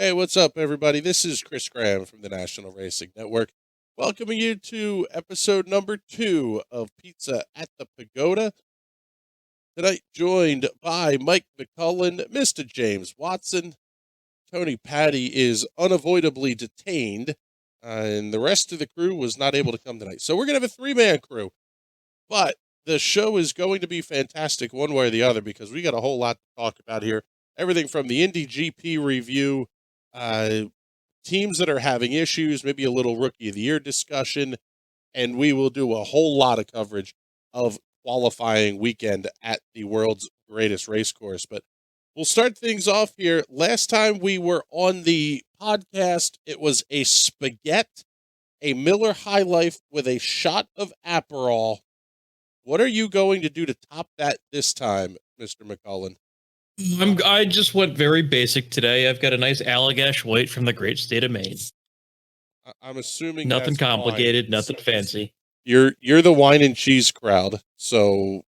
Hey, what's up, everybody? This is Chris Graham from the National Racing Network, welcoming you to episode number 2 of Pizza at the Pagoda. Tonight, joined by Mike McCullen, Mr. James Watson. Tony Patty is unavoidably detained, and the rest of the crew was not able to come tonight. So we're going to have a 3-man crew, but the show is going to be fantastic one way or the other because we got a whole lot to talk about here. Everything from the Indy GP review, uh, teams that are having issues, maybe a little Rookie of the Year discussion, and we will do a whole lot of coverage of qualifying weekend at the world's greatest race course. But we'll start things off here. Last time we were on the podcast, it was a spaghetti, a Miller High Life with a shot of Aperol. What are you going to do to top that this time, Mr. McCullen? I just went very basic today. I've got a nice Allagash White from the great state of Maine. I'm assuming nothing that's complicated, wine. nothing fancy. You're the wine and cheese crowd, so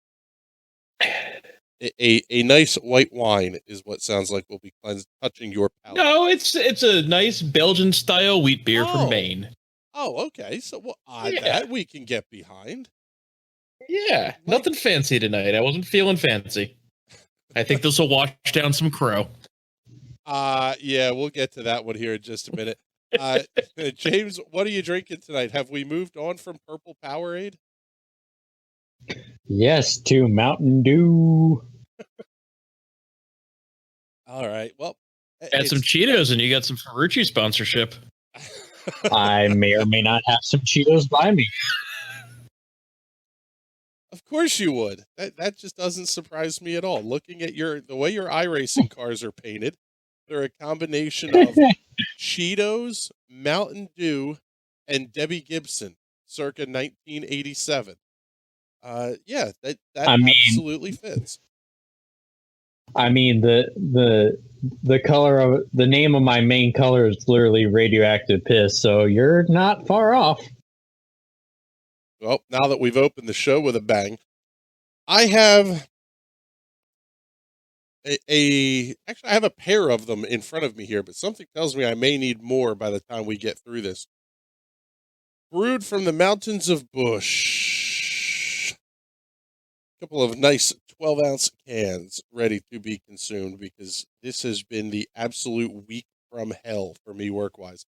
a nice white wine is what sounds like will be touching your palate. No, it's a nice Belgian style wheat beer from Maine. Oh, okay. So that we can get behind. Yeah, nothing fancy tonight. I wasn't feeling fancy. I think this will wash down some crow. Yeah, we'll get to that one here in just a minute. James, what are you drinking tonight? Have we moved on from Purple Powerade? Yes, to Mountain Dew. All right. Well, add some Cheetos and you got some Ferrucci sponsorship. I may or may not have some Cheetos by me. Of course you would. That just doesn't surprise me at all. Looking at the way your iRacing cars are painted, they're a combination of Cheetos, Mountain Dew, and Debbie Gibson, circa 1987. Yeah, that absolutely fits. I mean, the color of the name of my main color is literally radioactive piss, so you're not far off. Well, now that we've opened the show with a bang, I have actually I have a pair of them in front of me here, but something tells me I may need more by the time we get through this. Brewed from the mountains of Bush. A couple of nice 12-ounce cans ready to be consumed because this has been the absolute week from hell for me work-wise.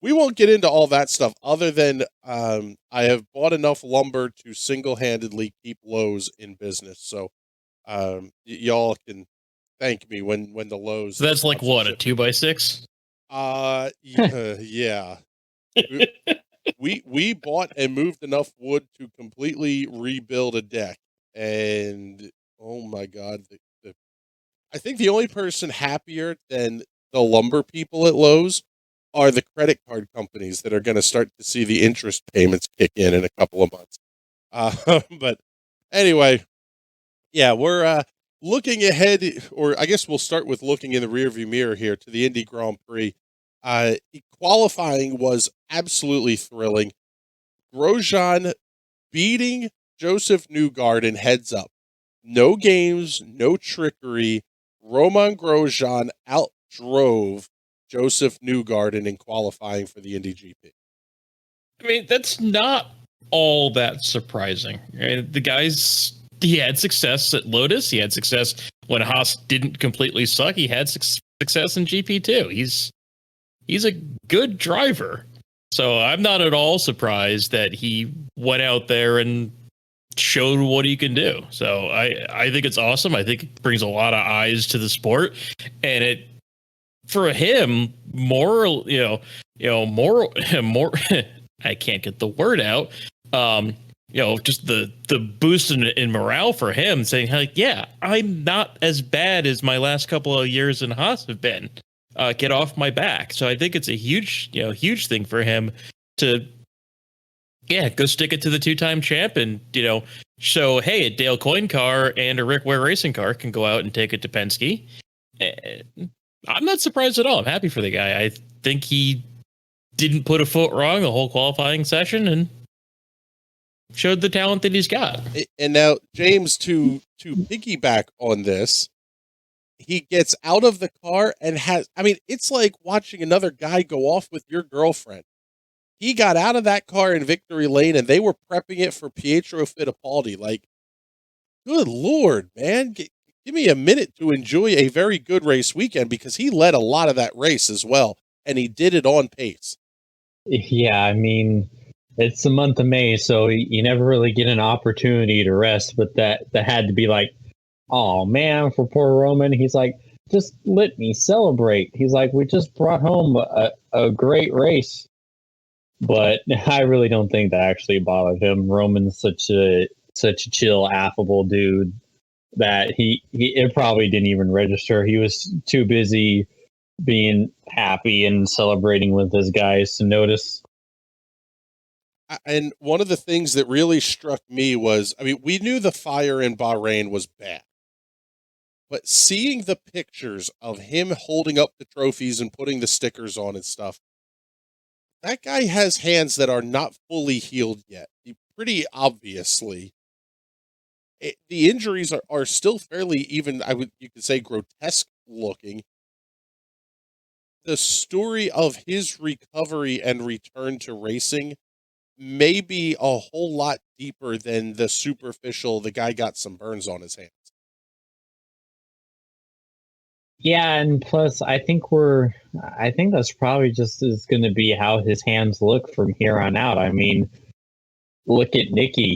We won't get into all that stuff other than I have bought enough lumber to single-handedly keep Lowe's in business. So y'all can thank me when the Lowe's. So that's like what, a 2x6? Yeah. we bought and moved enough wood to completely rebuild a deck, and oh my God, I think the only person happier than the lumber people at Lowe's are the credit card companies that are going to start to see the interest payments kick in a couple of months. But anyway, yeah, we're looking ahead, or I guess we'll start with looking in the rearview mirror here to the Indy Grand Prix. Qualifying was absolutely thrilling. Grosjean beating Joseph Newgarden heads up. No games, no trickery. Romain Grosjean outdrove Joseph Newgarden in qualifying for the Indy GP. I mean, that's not all that surprising. The guy's, he had success at Lotus. He had success when Haas didn't completely suck. He had success in GP2. He's a good driver. So I'm not at all surprised that he went out there and showed what he can do. So I think it's awesome. I think it brings a lot of eyes to the sport, and it, for him, more I can't get the word out. Just the boost in morale for him, saying like, yeah, I'm not as bad as my last couple of years in Haas have been. Get off my back. So I think it's a huge thing for him to, go stick it to the 2-time champ and, show, hey, a Dale Coyne car and a Rick Ware racing car can go out and take it to Penske. I'm not surprised at all. I'm happy for the guy. I think he didn't put a foot wrong the whole qualifying session and showed the talent that he's got. And now, James, to piggyback on this, he gets out of the car and it's like watching another guy go off with your girlfriend. He got out of that car in victory lane and they were prepping it for Pietro Fittipaldi. Like, good Lord, man. Give me a minute to enjoy a very good race weekend, because he led a lot of that race as well, and he did it on pace. Yeah, I mean, it's the month of May, so you never really get an opportunity to rest, but that had to be like, oh man, for poor Roman. He's like, just let me celebrate. He's like, we just brought home a great race. But I really don't think that actually bothered him. Roman's such a chill, affable dude that it probably didn't even register. He was too busy being happy and celebrating with his guys to notice. And one of the things that really struck me was, we knew the fire in Bahrain was bad, but seeing the pictures of him holding up the trophies and putting the stickers on and stuff, that guy has hands that are not fully healed yet. Pretty obviously. The injuries are still fairly, even you could say, grotesque looking. The story of his recovery and return to racing may be a whole lot deeper than the superficial, the guy got some burns on his hands. Yeah, and plus I think that's probably just is going to be how his hands look from here on out. I mean, look at Nicky.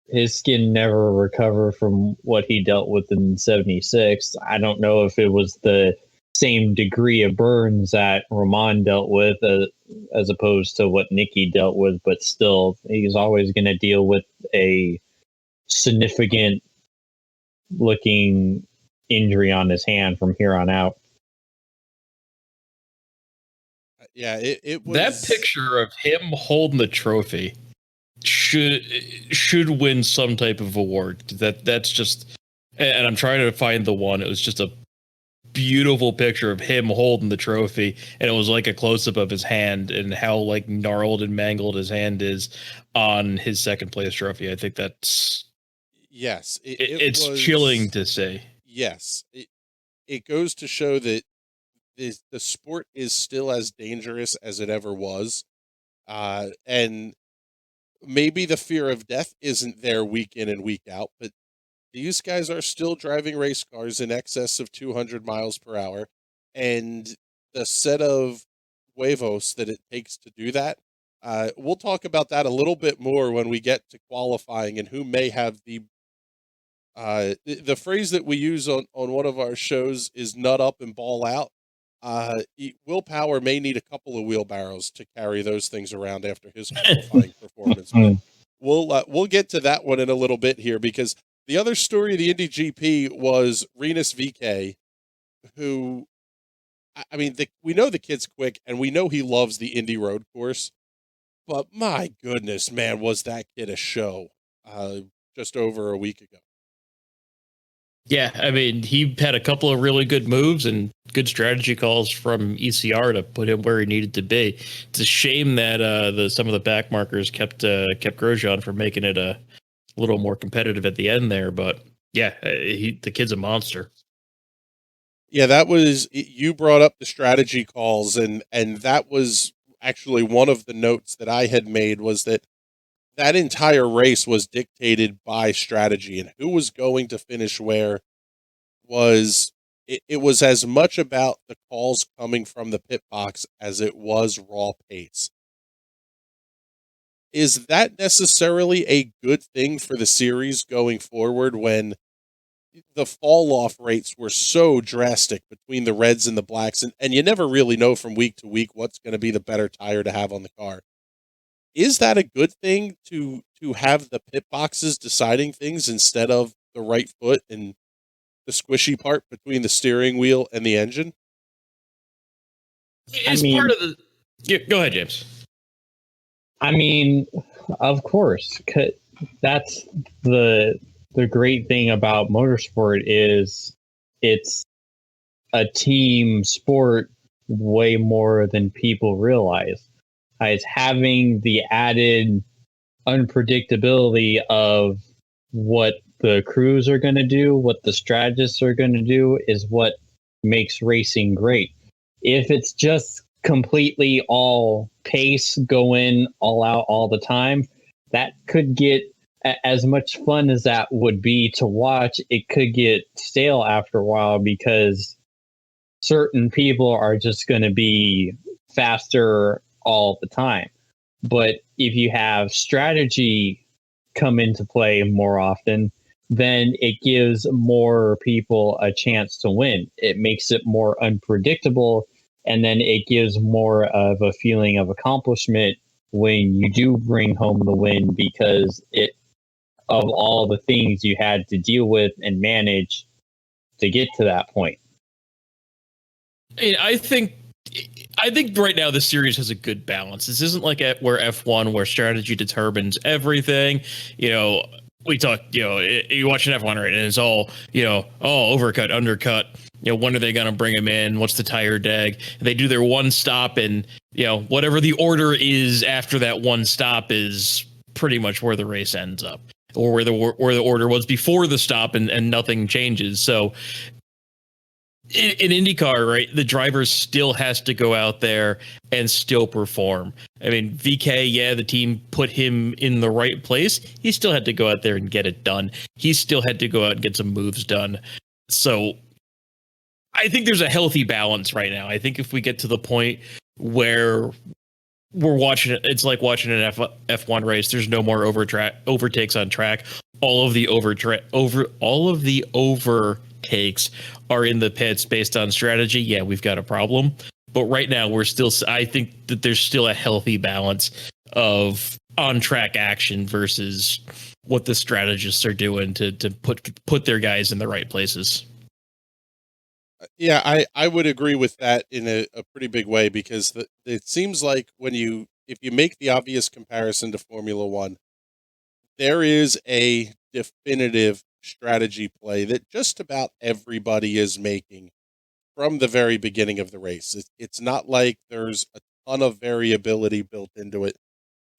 His skin never recovered from what he dealt with in 76. I don't know if it was the same degree of burns that Roman dealt with as opposed to what Nicky dealt with, but still, he's always going to deal with a significant looking injury on his hand from here on out. Yeah, it was... That picture of him holding the trophy should win some type of award. That's just, and I'm trying to find the one. It was just a beautiful picture of him holding the trophy, and it was like a close-up of his hand and how like gnarled and mangled his hand is on his second place trophy. I think that's... Yes, it's chilling to say. Yes, it goes to show that the sport is still as dangerous as it ever was, and maybe the fear of death isn't there week in and week out, but these guys are still driving race cars in excess of 200 miles per hour, and the set of huevos that it takes to do that. We'll talk about that a little bit more when we get to qualifying and who may have the phrase that we use on one of our shows is nut up and ball out. Will Power may need a couple of wheelbarrows to carry those things around after his qualifying performance. But we'll get to that one in a little bit here, because the other story of the Indy GP was Rinus VeeKay, who, we know the kid's quick and we know he loves the Indy road course, but my goodness, man, was that kid a show just over a week ago. Yeah, he had a couple of really good moves and good strategy calls from ECR to put him where he needed to be. It's a shame that some of the back markers kept Grosjean from making it a little more competitive at the end there. But yeah, the kid's a monster. Yeah, that was, you brought up the strategy calls, and that was actually one of the notes that I had made, was that entire race was dictated by strategy, and who was going to finish where was, it was as much about the calls coming from the pit box as it was raw pace. Is that necessarily a good thing for the series going forward, when the fall off rates were so drastic between the reds and the blacks, and you never really know from week to week what's going to be the better tire to have on the car? Is that a good thing to have the pit boxes deciding things instead of the right foot and the squishy part between the steering wheel and the engine? It's part of the... Yeah, go ahead, James. Of course, that's the great thing about motorsport, is it's a team sport way more than people realize. It's having the added unpredictability of what the crews are going to do, what the strategists are going to do, is what makes racing great. If it's just completely all pace, go in, all out, all the time, that could get, as much fun as that would be to watch, it could get stale after a while because certain people are just going to be faster all the time. But if you have strategy come into play more often, then it gives more people a chance to win. It makes it more unpredictable, and then it gives more of a feeling of accomplishment when you do bring home the win, because it, of all the things you had to deal with and manage to get to that point. I think right now the series has a good balance. This isn't like where F1, where strategy determines everything. We talk, you watch an F1, right, and it's all, overcut, undercut. When are they going to bring him in? What's the tire deg? They do their one stop, and, whatever the order is after that one stop is pretty much where the race ends up, or where the order was before the stop, and nothing changes. So in IndyCar, right, the driver still has to go out there and still perform. I mean, VK, yeah, the team put him in the right place. He still had to go out there and get it done. He still had to go out and get some moves done. So I think there's a healthy balance right now. I think if we get to the point where we're watching it, it's like watching an F1 race. There's no more overtakes on track. All of the overtakes are in the pits based on strategy. Yeah, we've got a problem. But right now, I think that there's still a healthy balance of on-track action versus what the strategists are doing to put their guys in the right places. Yeah, I would agree with that in a pretty big way, because it seems like if you make the obvious comparison to Formula One, there is a definitive strategy play that just about everybody is making from the very beginning of the race. It's not like there's a ton of variability built into it.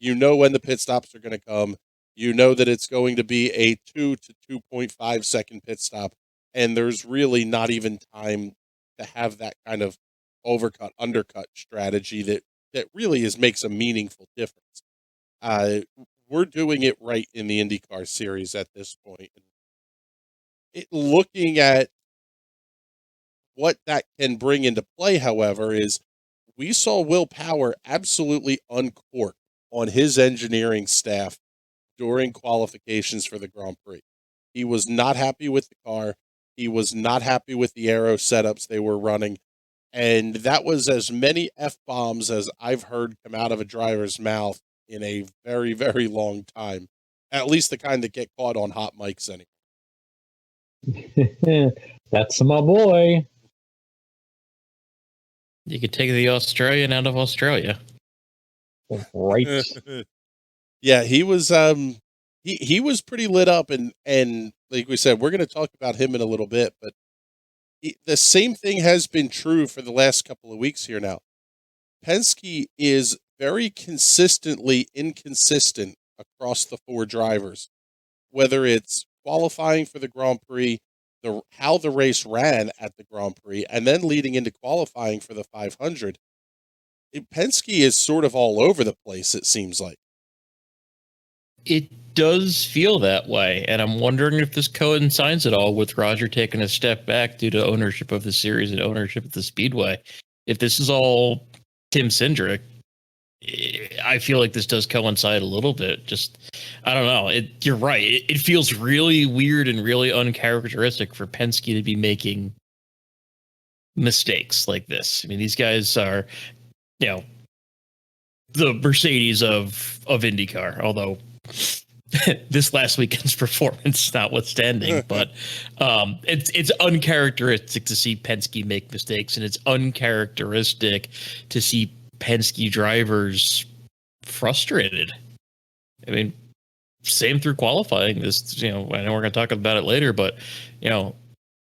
When the pit stops are going to come. That it's going to be a 2 to 2.5 second pit stop, and there's really not even time to have that kind of overcut, undercut strategy that really makes a meaningful difference. We're doing it right in the IndyCar series at this point. Looking at what that can bring into play, however, is we saw Will Power absolutely uncork on his engineering staff during qualifications for the Grand Prix. He was not happy with the car. He was not happy with the aero setups they were running. And that was as many F-bombs as I've heard come out of a driver's mouth in a very, very long time. At least the kind that get caught on hot mics anyway. That's my boy. You could take the Australian out of Australia. Right. Yeah, he was he was pretty lit up, and like we said, we're going to talk about him in a little bit, but the same thing has been true for the last couple of weeks here now. Penske is very consistently inconsistent across the four drivers, whether it's qualifying for the Grand Prix, how the race ran at the Grand Prix, and then leading into qualifying for the 500. Penske is sort of all over the place, it seems like. It does feel that way, and I'm wondering if this coincides at all with Roger taking a step back due to ownership of the series and ownership of the Speedway. If this is all Tim Cindric, I feel like this does coincide a little bit. Just, I don't know. You're right. It feels really weird and really uncharacteristic for Penske to be making mistakes like this. I mean, these guys are, the Mercedes of IndyCar, although this last weekend's performance notwithstanding, but it's uncharacteristic to see Penske make mistakes, and it's uncharacteristic to see Penske drivers frustrated. I mean, same through qualifying. This, I know we're going to talk about it later, but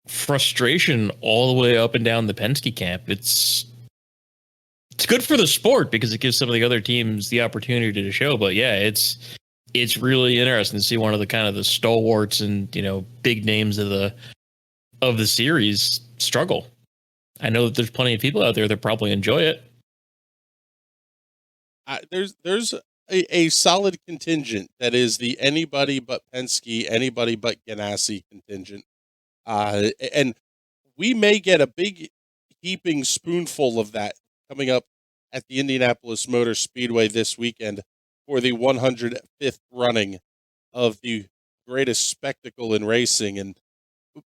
frustration all the way up and down the Penske camp. It's good for the sport because it gives some of the other teams the opportunity to show. But yeah, it's it's really interesting to see one of the kind of the stalwarts and big names of the series struggle. I know that there's plenty of people out there that probably enjoy it. There's a solid contingent that is the anybody but Penske, anybody but Ganassi contingent, and we may get a big heaping spoonful of that coming up at the Indianapolis Motor Speedway this weekend for the 105th running of the greatest spectacle in racing. And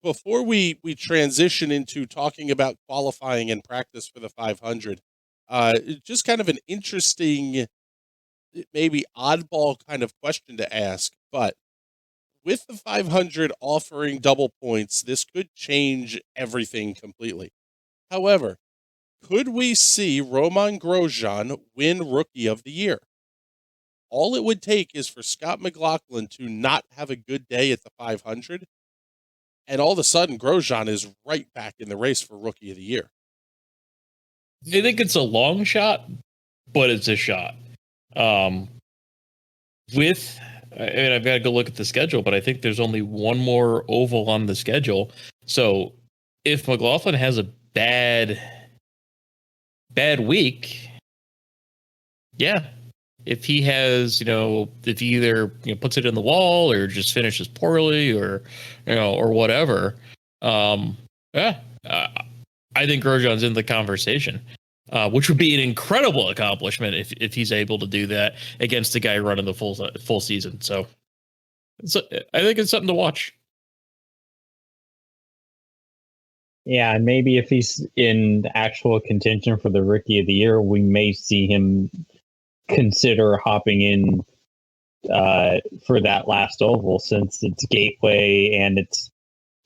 before we transition into talking about qualifying and practice for the 500, just kind of an interesting, maybe oddball kind of question to ask, but with the 500 offering double points, this could change everything completely. However, could we see Romain Grosjean win Rookie of the Year? All it would take is for Scott McLaughlin to not have a good day at the 500, and all of a sudden Grosjean is right back in the race for Rookie of the Year. I think it's a long shot, but it's a shot. I've got to go look at the schedule, but I think there's only one more oval on the schedule. So if McLaughlin has a bad week, yeah. If he has, if he either puts it in the wall or just finishes poorly or whatever, I think Grosjean's in the conversation, which would be an incredible accomplishment if he's able to do that against a guy running the full season. So, I think it's something to watch. Yeah, and maybe if he's in actual contention for the Rookie of the Year, we may see him consider hopping in for that last oval, since it's Gateway and it's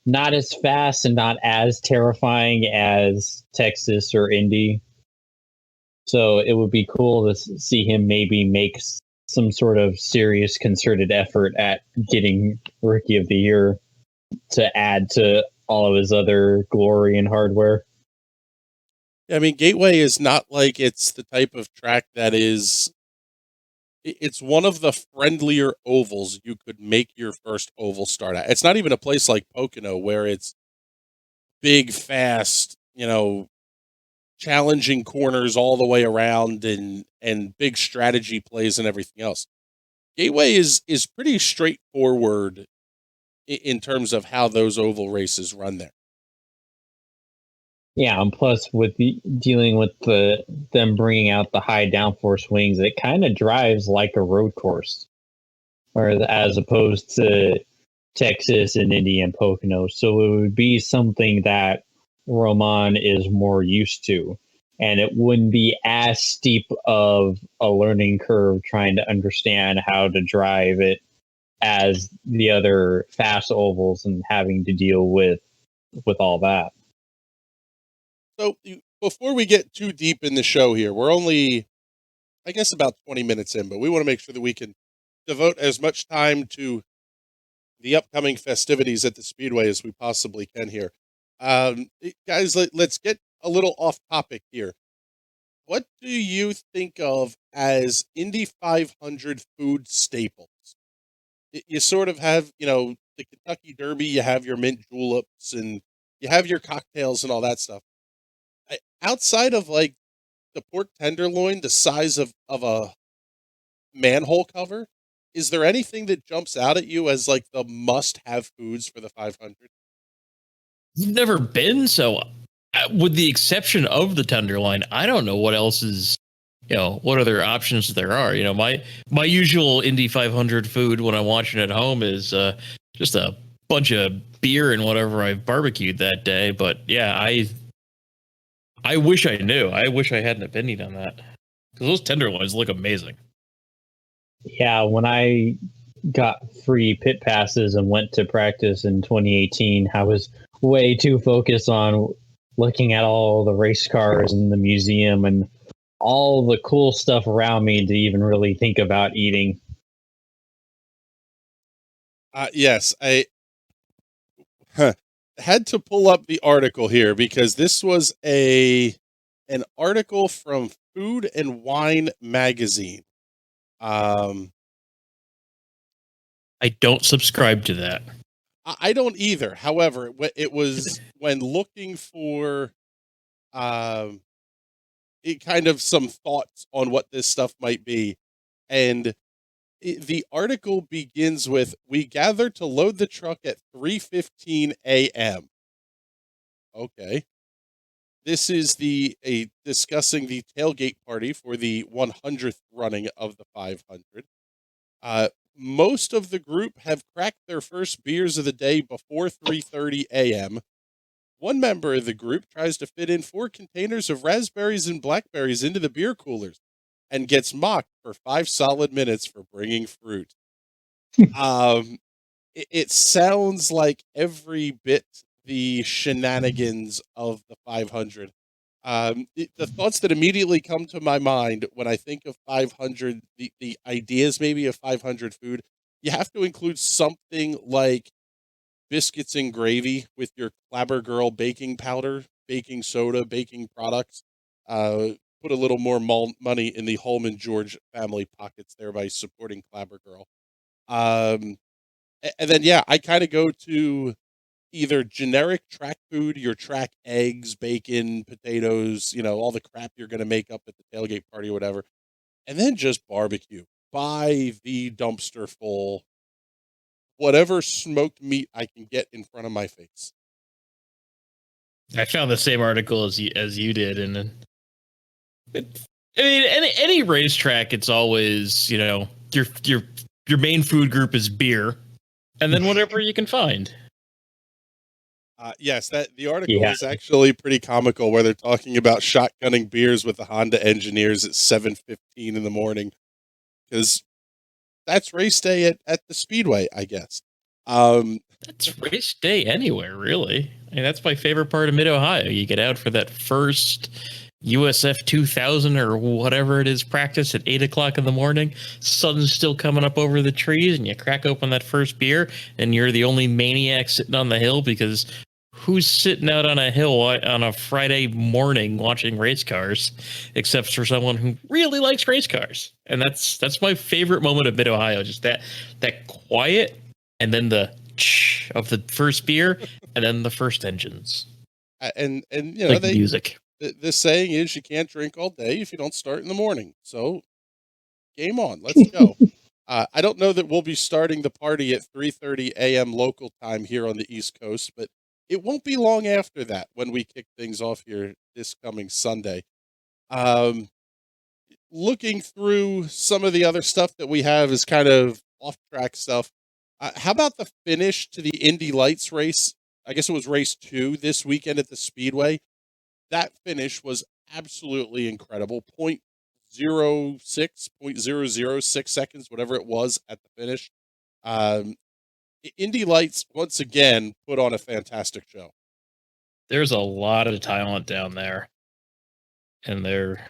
not as fast and not as terrifying as Texas or Indy. So it would be cool to see him maybe make some sort of serious concerted effort at getting Rookie of the Year to add to all of his other glory and hardware. I mean, Gateway is not like it's the type of track that is, it's one of the friendlier ovals you could make your first oval start at. It's not even a place like Pocono where it's big, fast, challenging corners all the way around and big strategy plays and everything else. Gateway is pretty straightforward in terms of how those oval races run there. Yeah, and plus with dealing with them bringing out the high downforce wings, it kind of drives like a road course, or as opposed to Texas and Indy and Pocono. So it would be something that Roman is more used to, and it wouldn't be as steep of a learning curve trying to understand how to drive it as the other fast ovals and having to deal with all that. So before we get too deep in the show here, we're only, I guess, about 20 minutes in, but we want to make sure that we can devote as much time to the upcoming festivities at the Speedway as we possibly can here. Guys, let's get a little off topic here. What do you think of as Indy 500 food staples? You sort of have, the Kentucky Derby, you have your mint juleps, and you have your cocktails and all that stuff. Outside of like the pork tenderloin, the size of a manhole cover, is there anything that jumps out at you as like the must-have foods for the 500? Never been, so with the exception of the tenderloin, I don't know what else is, what other options there are. My usual Indy 500 food when I'm watching at home is just a bunch of beer and whatever I've barbecued that day. But yeah, I wish I knew. I wish I had an opinion on that, because those tenderloins look amazing. Yeah, when I got free pit passes and went to practice in 2018, I was way too focused on looking at all the race cars in the museum and all the cool stuff around me to even really think about eating. Yes, I had to pull up the article here because this was an article from Food and Wine magazine. I don't subscribe to that. I don't either. However, it was when looking for um, kind of some thoughts on what this stuff might be, and the article begins with, "We gathered to load the truck at 3:15 a.m." Okay. This is discussing the tailgate party for the 100th running of the 500. Most of the group have cracked their first beers of the day before 3:30 a.m. One member of the group tries to fit in 4 containers of raspberries and blackberries into the beer coolers and gets mocked for 5 solid minutes for bringing fruit. Um, it sounds like every bit the shenanigans of the 500. The thoughts that immediately come to my mind when I think of 500, the ideas maybe of 500 food, you have to include something like biscuits and gravy with your Clabber Girl baking powder, baking soda, baking products. Put a little more money in the Holman George family pockets there by supporting Clabber Girl. Um, and then, yeah, I kind of go to either generic track food, your track eggs, bacon, potatoes, all the crap you're going to make up at the tailgate party or whatever, and then just barbecue. Buy the dumpster full, whatever smoked meat I can get in front of my face. I found the same article as you did, and I mean, any racetrack, it's always your main food group is beer, and then whatever you can find. Yes, the article is actually pretty comical, where they're talking about shotgunning beers with the Honda engineers at 7:15 in the morning, because that's race day at the Speedway, I guess. That's race day anywhere, really. I mean, that's my favorite part of Mid-Ohio. You get out for that first USF 2000 or whatever it is practice at 8 o'clock in the morning. Sun's still coming up over the trees, and you crack open that first beer, and you're the only maniac sitting on the hill, because who's sitting out on a hill on a Friday morning watching race cars, except for someone who really likes race cars? And that's my favorite moment of Mid-Ohio, just that quiet, and then the of the first beer, and then the first engines. And like music. The saying is, you can't drink all day if you don't start in the morning. So, game on. Let's go. I don't know that we'll be starting the party at 3:30 a.m. local time here on the East Coast, but it won't be long after that when we kick things off here this coming Sunday. Looking through some of the other stuff that we have is kind of off-track stuff. How about the finish to the Indy Lights race? I guess it was race 2 this weekend at the Speedway. That finish was absolutely incredible. 0.06, 0.006 seconds, whatever it was at the finish. Indy Lights, once again, put on a fantastic show. There's a lot of talent down there, and they're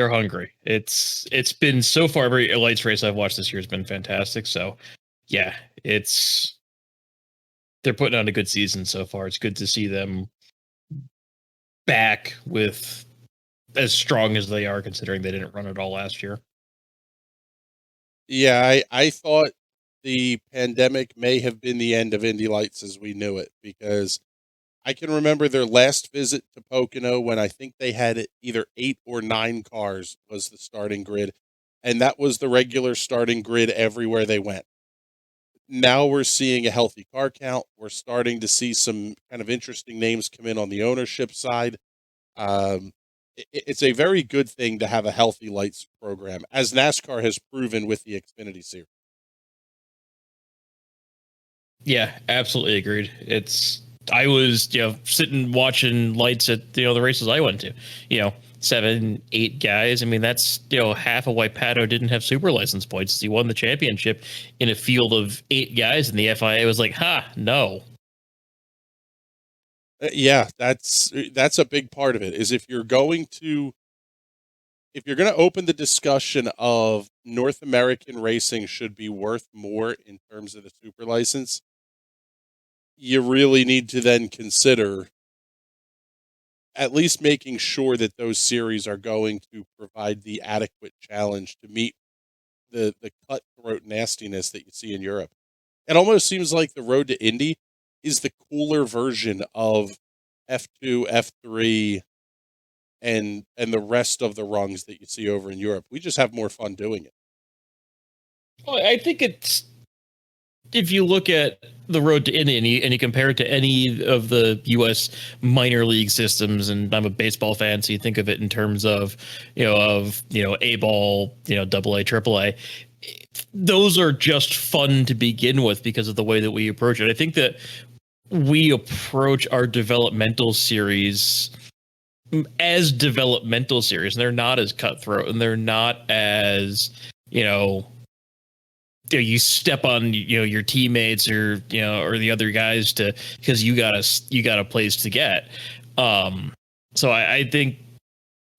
hungry. It's been, so far, every Lights race I've watched this year has been fantastic. So, yeah, they're putting on a good season so far. It's good to see them back with as strong as they are, considering they didn't run it all last year. Yeah, I thought the pandemic may have been the end of Indy Lights as we knew it, because I can remember their last visit to Pocono when I think they had either 8 or 9 cars was the starting grid, and that was the regular starting grid everywhere they went. Now we're seeing a healthy car count. We're starting to see some kind of interesting names come in on the ownership side. It's a very good thing to have a healthy lights program, as NASCAR has proven with the Xfinity Series. Yeah, absolutely agreed. I was, sitting watching lights at, the races I went to, 7, 8 guys. I mean, that's, half of why Pato didn't have super license points. He won the championship in a field of 8 guys, and the FIA was like, no. Yeah, that's a big part of it, is if you're going to open the discussion of North American racing should be worth more in terms of the super license, you really need to then consider at least making sure that those series are going to provide the adequate challenge to meet the cutthroat nastiness that you see in Europe. It almost seems like the road to Indy is the cooler version of F2, F3, and the rest of the rungs that you see over in Europe. We just have more fun doing it. Well, I think it's, if you look at the road to Indy and you compare it to any of the U.S. minor league systems, and I'm a baseball fan, so you think of it in terms of, A ball, double A, triple A. Those are just fun to begin with because of the way that we approach it. I think that we approach our developmental series as developmental series, and they're not as cutthroat, and they're not as, you step on your teammates or the other guys because you got a place to get. So I think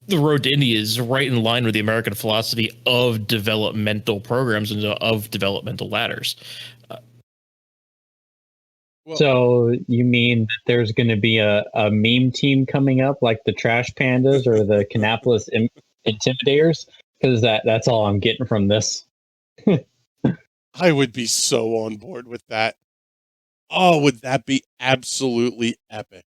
the road to Indy is right in line with the American philosophy of developmental programs and of developmental ladders. So you mean that there's going to be a meme team coming up like the Trash Pandas or the Indianapolis Intimidators? Because that's all I'm getting from this. I would be so on board with that. Oh, would that be absolutely epic?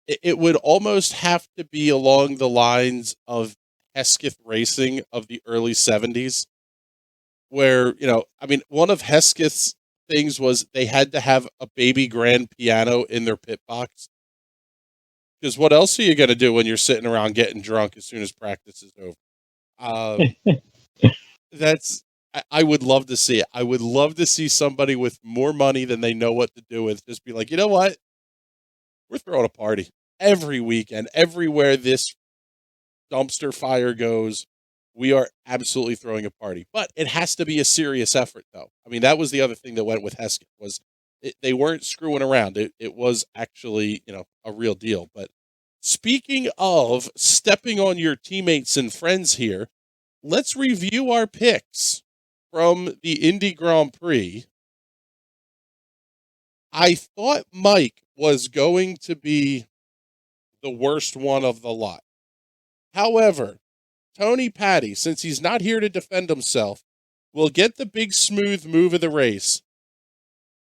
It would almost have to be along the lines of Hesketh racing of the early 70s, where, one of Hesketh's things was they had to have a baby grand piano in their pit box. Because what else are you going to do when you're sitting around getting drunk as soon as practice is over? I would love to see it. I would love to see somebody with more money than they know what to do with just be like, you know what? We're throwing a party every weekend, everywhere this dumpster fire goes. We are absolutely throwing a party, but it has to be a serious effort, though. I mean, that was the other thing that went with Hesketh was they weren't screwing around. It was actually, a real deal. But speaking of stepping on your teammates and friends here, let's review our picks from the Indy Grand Prix. I thought Mike was going to be the worst one of the lot. However, Tony Patty, since he's not here to defend himself, will get the big smooth move of the race.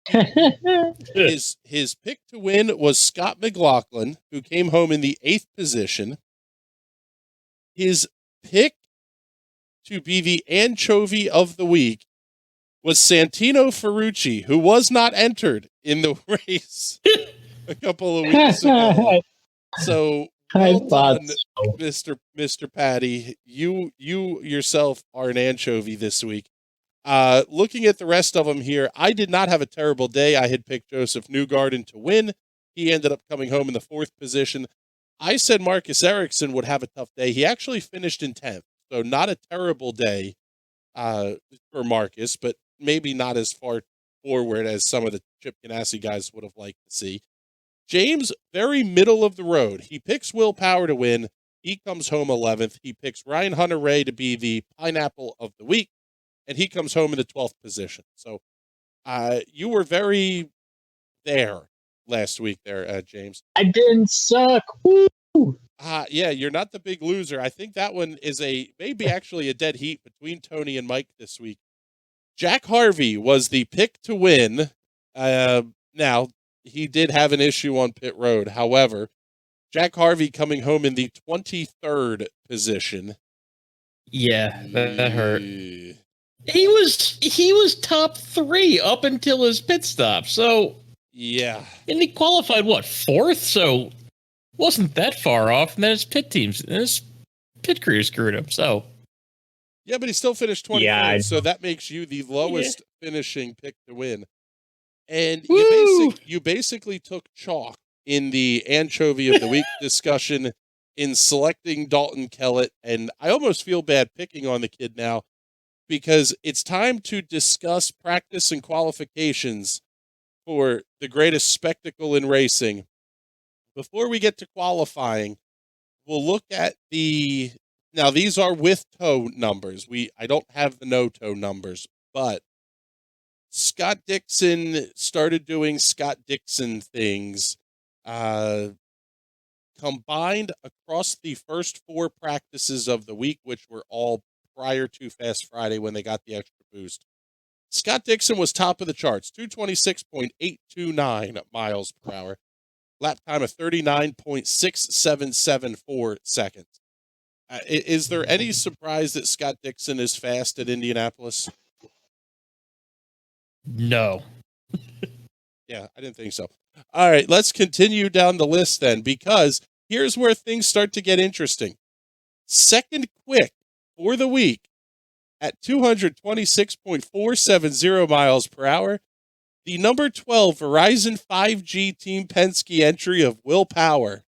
His pick to win was Scott McLaughlin, who came home in the 8th position. His pick to be the anchovy of the week was Santino Ferrucci, who was not entered in the race a couple of weeks ago. So well done, Mr. Patty. You yourself are an anchovy this week. Looking at the rest of them here, I did not have a terrible day. I had picked Joseph Newgarden to win. He ended up coming home in the 4th position. I said Marcus Ericsson would have a tough day. He actually finished in 10th, so not a terrible day for Marcus, but maybe not as far forward as some of the Chip Ganassi guys would have liked to see. James, very middle of the road. He picks Will Power to win. He comes home 11th. He picks Ryan Hunter-Reay to be the pineapple of the week, and he comes home in the 12th position. So you were very there last week there, James. I didn't suck. Woo! Yeah, you're not the big loser. I think that one is maybe actually a dead heat between Tony and Mike this week. Jack Harvey was the pick to win. Now, he did have an issue on pit road. However, Jack Harvey coming home in the 23rd position. Yeah, that hurt. He was top 3 up until his pit stop. So yeah, and he qualified 4th. So wasn't that far off. And then his pit career screwed him. So yeah, but he still finished 23rd. Yeah, so that makes you the lowest finishing pick to win. And you basically took chalk in the anchovy of the week discussion in selecting Dalton Kellett. And I almost feel bad picking on the kid now because it's time to discuss practice and qualifications for the greatest spectacle in racing. Before we get to qualifying, we'll look at now these are with toe numbers. I don't have the no toe numbers, but Scott Dixon started doing Scott Dixon things, combined across the first 4 practices of the week, which were all prior to Fast Friday when they got the extra boost. Scott Dixon was top of the charts, 226.829 miles per hour, lap time of 39.6774 seconds. Is there any surprise that Scott Dixon is fast at Indianapolis? No. Yeah, I didn't think so. All right, let's continue down the list then, because here's where things start to get interesting. Second quick for the week at 226.470 miles per hour, the number 12 Verizon 5G Team Penske entry of Will Power.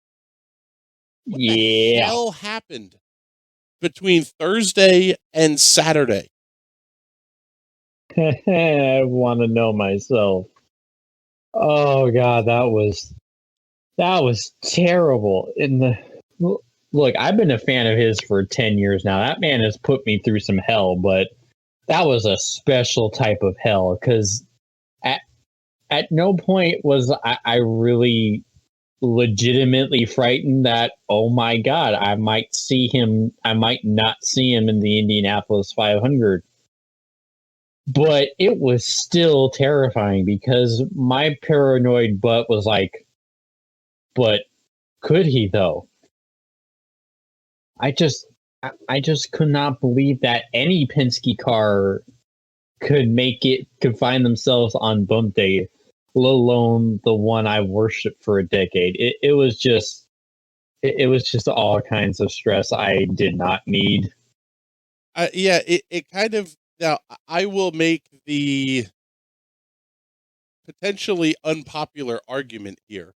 What the hell happened between Thursday and Saturday? I want to know myself. Oh God, that was terrible. Look, I've been a fan of his for 10 years now. That man has put me through some hell, but that was a special type of hell because at no point was I really legitimately frightened that, oh my God, I might not see him in the Indianapolis 500. But it was still terrifying because my paranoid butt was like, but could he though? I just could not believe that any Penske car could find themselves on bump day, let alone the one I worshipped for a decade. It was just all kinds of stress I did not need. Yeah, it kind of, now I will make the potentially unpopular argument here.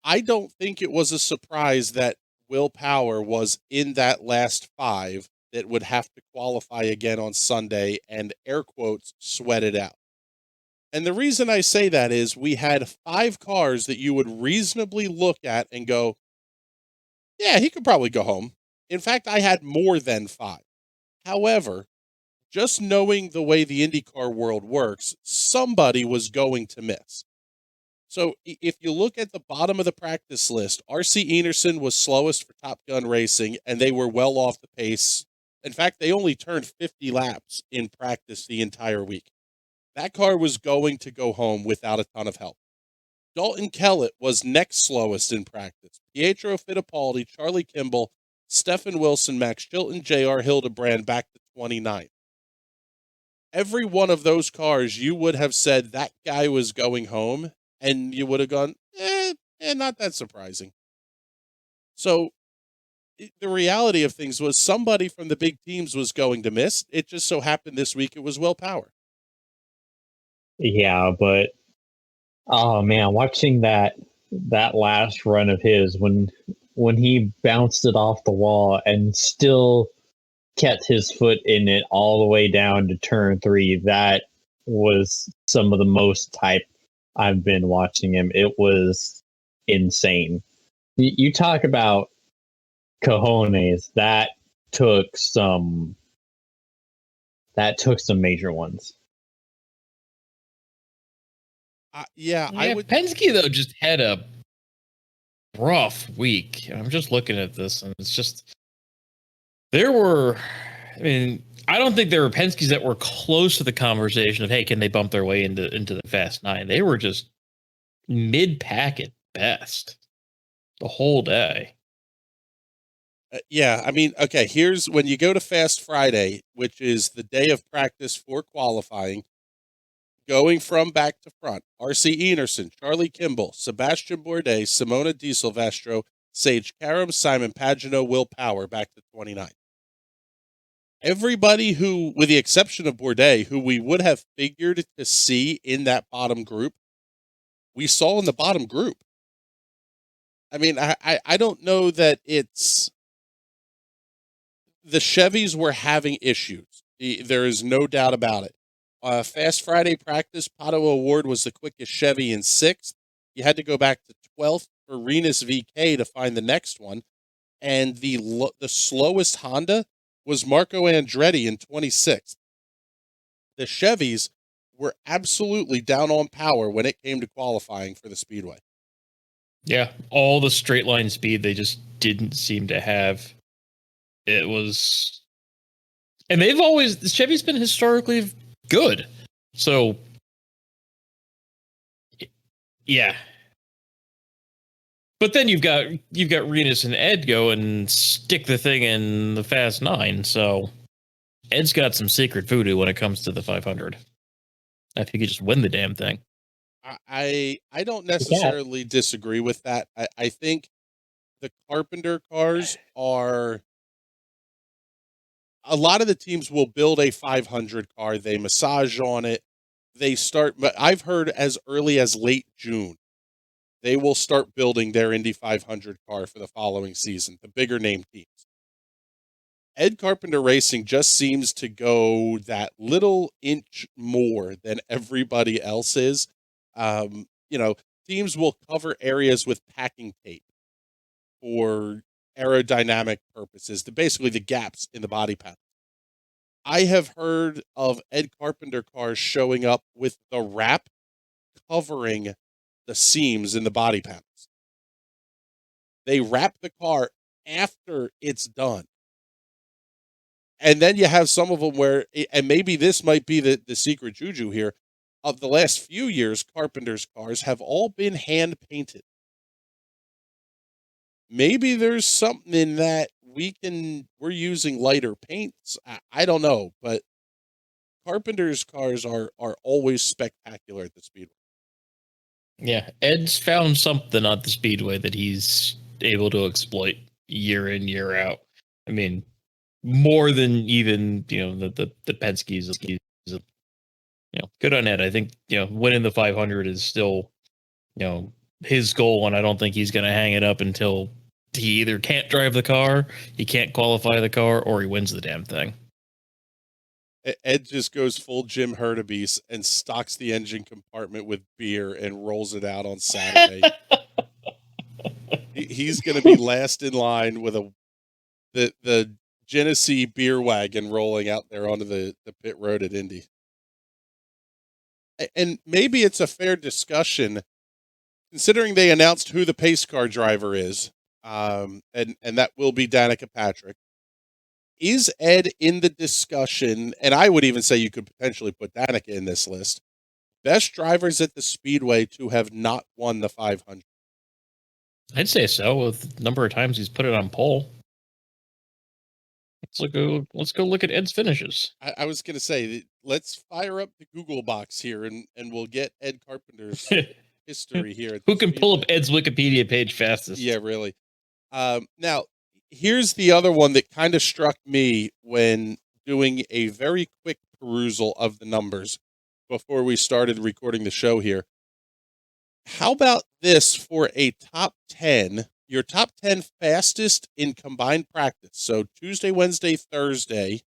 I don't think it was a surprise that Will Power was in that last 5 that would have to qualify again on Sunday and, air quotes, sweat it out. And the reason I say that is we had 5 cars that you would reasonably look at and go, yeah, he could probably go home. In fact, I had more than 5. However, just knowing the way the IndyCar world works, somebody was going to miss. So if you look at the bottom of the practice list, R.C. Enerson was slowest for Top Gun Racing, and they were well off the pace. In fact, they only turned 50 laps in practice the entire week. That car was going to go home without a ton of help. Dalton Kellett was next slowest in practice. Pietro Fittipaldi, Charlie Kimball, Stephen Wilson, Max Chilton, J.R. Hildebrand back to 29. Every one of those cars, you would have said that guy was going home, and you would have gone, not that surprising. So the reality of things was somebody from the big teams was going to miss. It just so happened this week it was Will Power. Yeah, but oh man, watching that last run of his when he bounced it off the wall and still kept his foot in it all the way down to turn 3, that was some of the most type I've been watching him. It was insane. You talk about cojones, that took some major ones. Yeah, I would. Penske though just had a rough week. I'm just looking at this, and it's just there were. I mean, I don't think there were Penske's that were close to the conversation of, hey, can they bump their way into the Fast 9? They were just mid-pack at best the whole day. Yeah, I mean, okay, here's when you go to Fast Friday, which is the day of practice for qualifying, going from back to front, R.C. Enerson, Charlie Kimball, Sebastian Bourdais, Simona Di Silvestro, Sage Karam, Simon Pagenaud, Will Power back to 29. Everybody who, with the exception of Bourdais, who we would have figured to see in that bottom group, we saw in the bottom group. I mean, I don't know that it's... The Chevys were having issues. There is no doubt about it. Fast Friday practice, Pato O'Ward was the quickest Chevy in 6th. You had to go back to 12th for Renus VK to find the next one. And the slowest Honda was Marco Andretti in 26th. The Chevys were absolutely down on power when it came to qualifying for the Speedway. Yeah, all the straight line speed they just didn't seem to have. It was And Chevy's been historically good. So, yeah. But then you've got Renus and Ed go and stick the thing in the Fast 9. So Ed's got some secret voodoo when it comes to the 500. I think he could just win the damn thing. I don't necessarily disagree with that. I think the Carpenter cars are, a lot of the teams will build a 500 car. They massage on it. They start, but I've heard as early as late June, they will start building their Indy 500 car for the following season, the bigger name teams. Ed Carpenter Racing just seems to go that little inch more than everybody else is. Teams will cover areas with packing tape for aerodynamic purposes, basically the gaps in the body panel. I have heard of Ed Carpenter cars showing up with the wrap covering the seams in the body panels. They wrap the car after it's done. And then you have some of them where, and maybe this might be the secret juju here, of the last few years, Carpenter's cars have all been hand painted. Maybe there's something in that we're using lighter paints. I don't know, but Carpenter's cars are always spectacular at the Speedway. Yeah, Ed's found something at the Speedway that he's able to exploit year in, year out. I mean, more than even, the Penske's. Good on Ed. I think, winning the 500 is still, his goal, and I don't think he's going to hang it up until he either can't drive the car, he can't qualify the car, or he wins the damn thing. Ed just goes full Jim Hurtubise and stocks the engine compartment with beer and rolls it out on Saturday. He's going to be last in line with the Genesee beer wagon rolling out there onto the pit road at Indy. And maybe it's a fair discussion, considering they announced who the pace car driver is, and that will be Danica Patrick. Is Ed in the discussion, and I would even say you could potentially put Danica in this list, best drivers at the Speedway to have not won the 500? I'd say so, with the number of times he's put it on pole. Let's go look at Ed's finishes. I was going to say, let's fire up the Google box here, and we'll get Ed Carpenter's history here. Who can pull up Ed's Wikipedia page fastest? Yeah, really. Now, here's the other one that kind of struck me when doing a very quick perusal of the numbers before we started recording the show here. How about this for a top 10, your top 10 fastest in combined practice? So Tuesday, Wednesday, Thursday,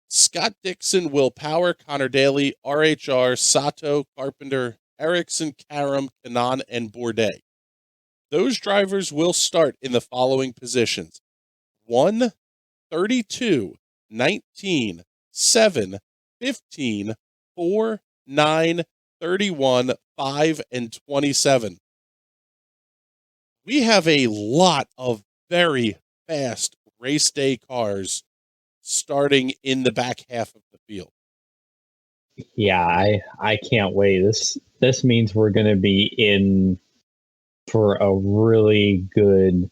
Scott Dixon, Will Power, Connor Daly, RHR, Sato, Carpenter, Erickson, Karam, Kanan, and Bourdais. Those drivers will start in the following positions: 1, 32, 19, 7, 15, 4, 9, 31, 5, and 27. We have a lot of very fast race day cars starting in the back half of the field. Yeah, I can't wait. This means we're going to be in for a really good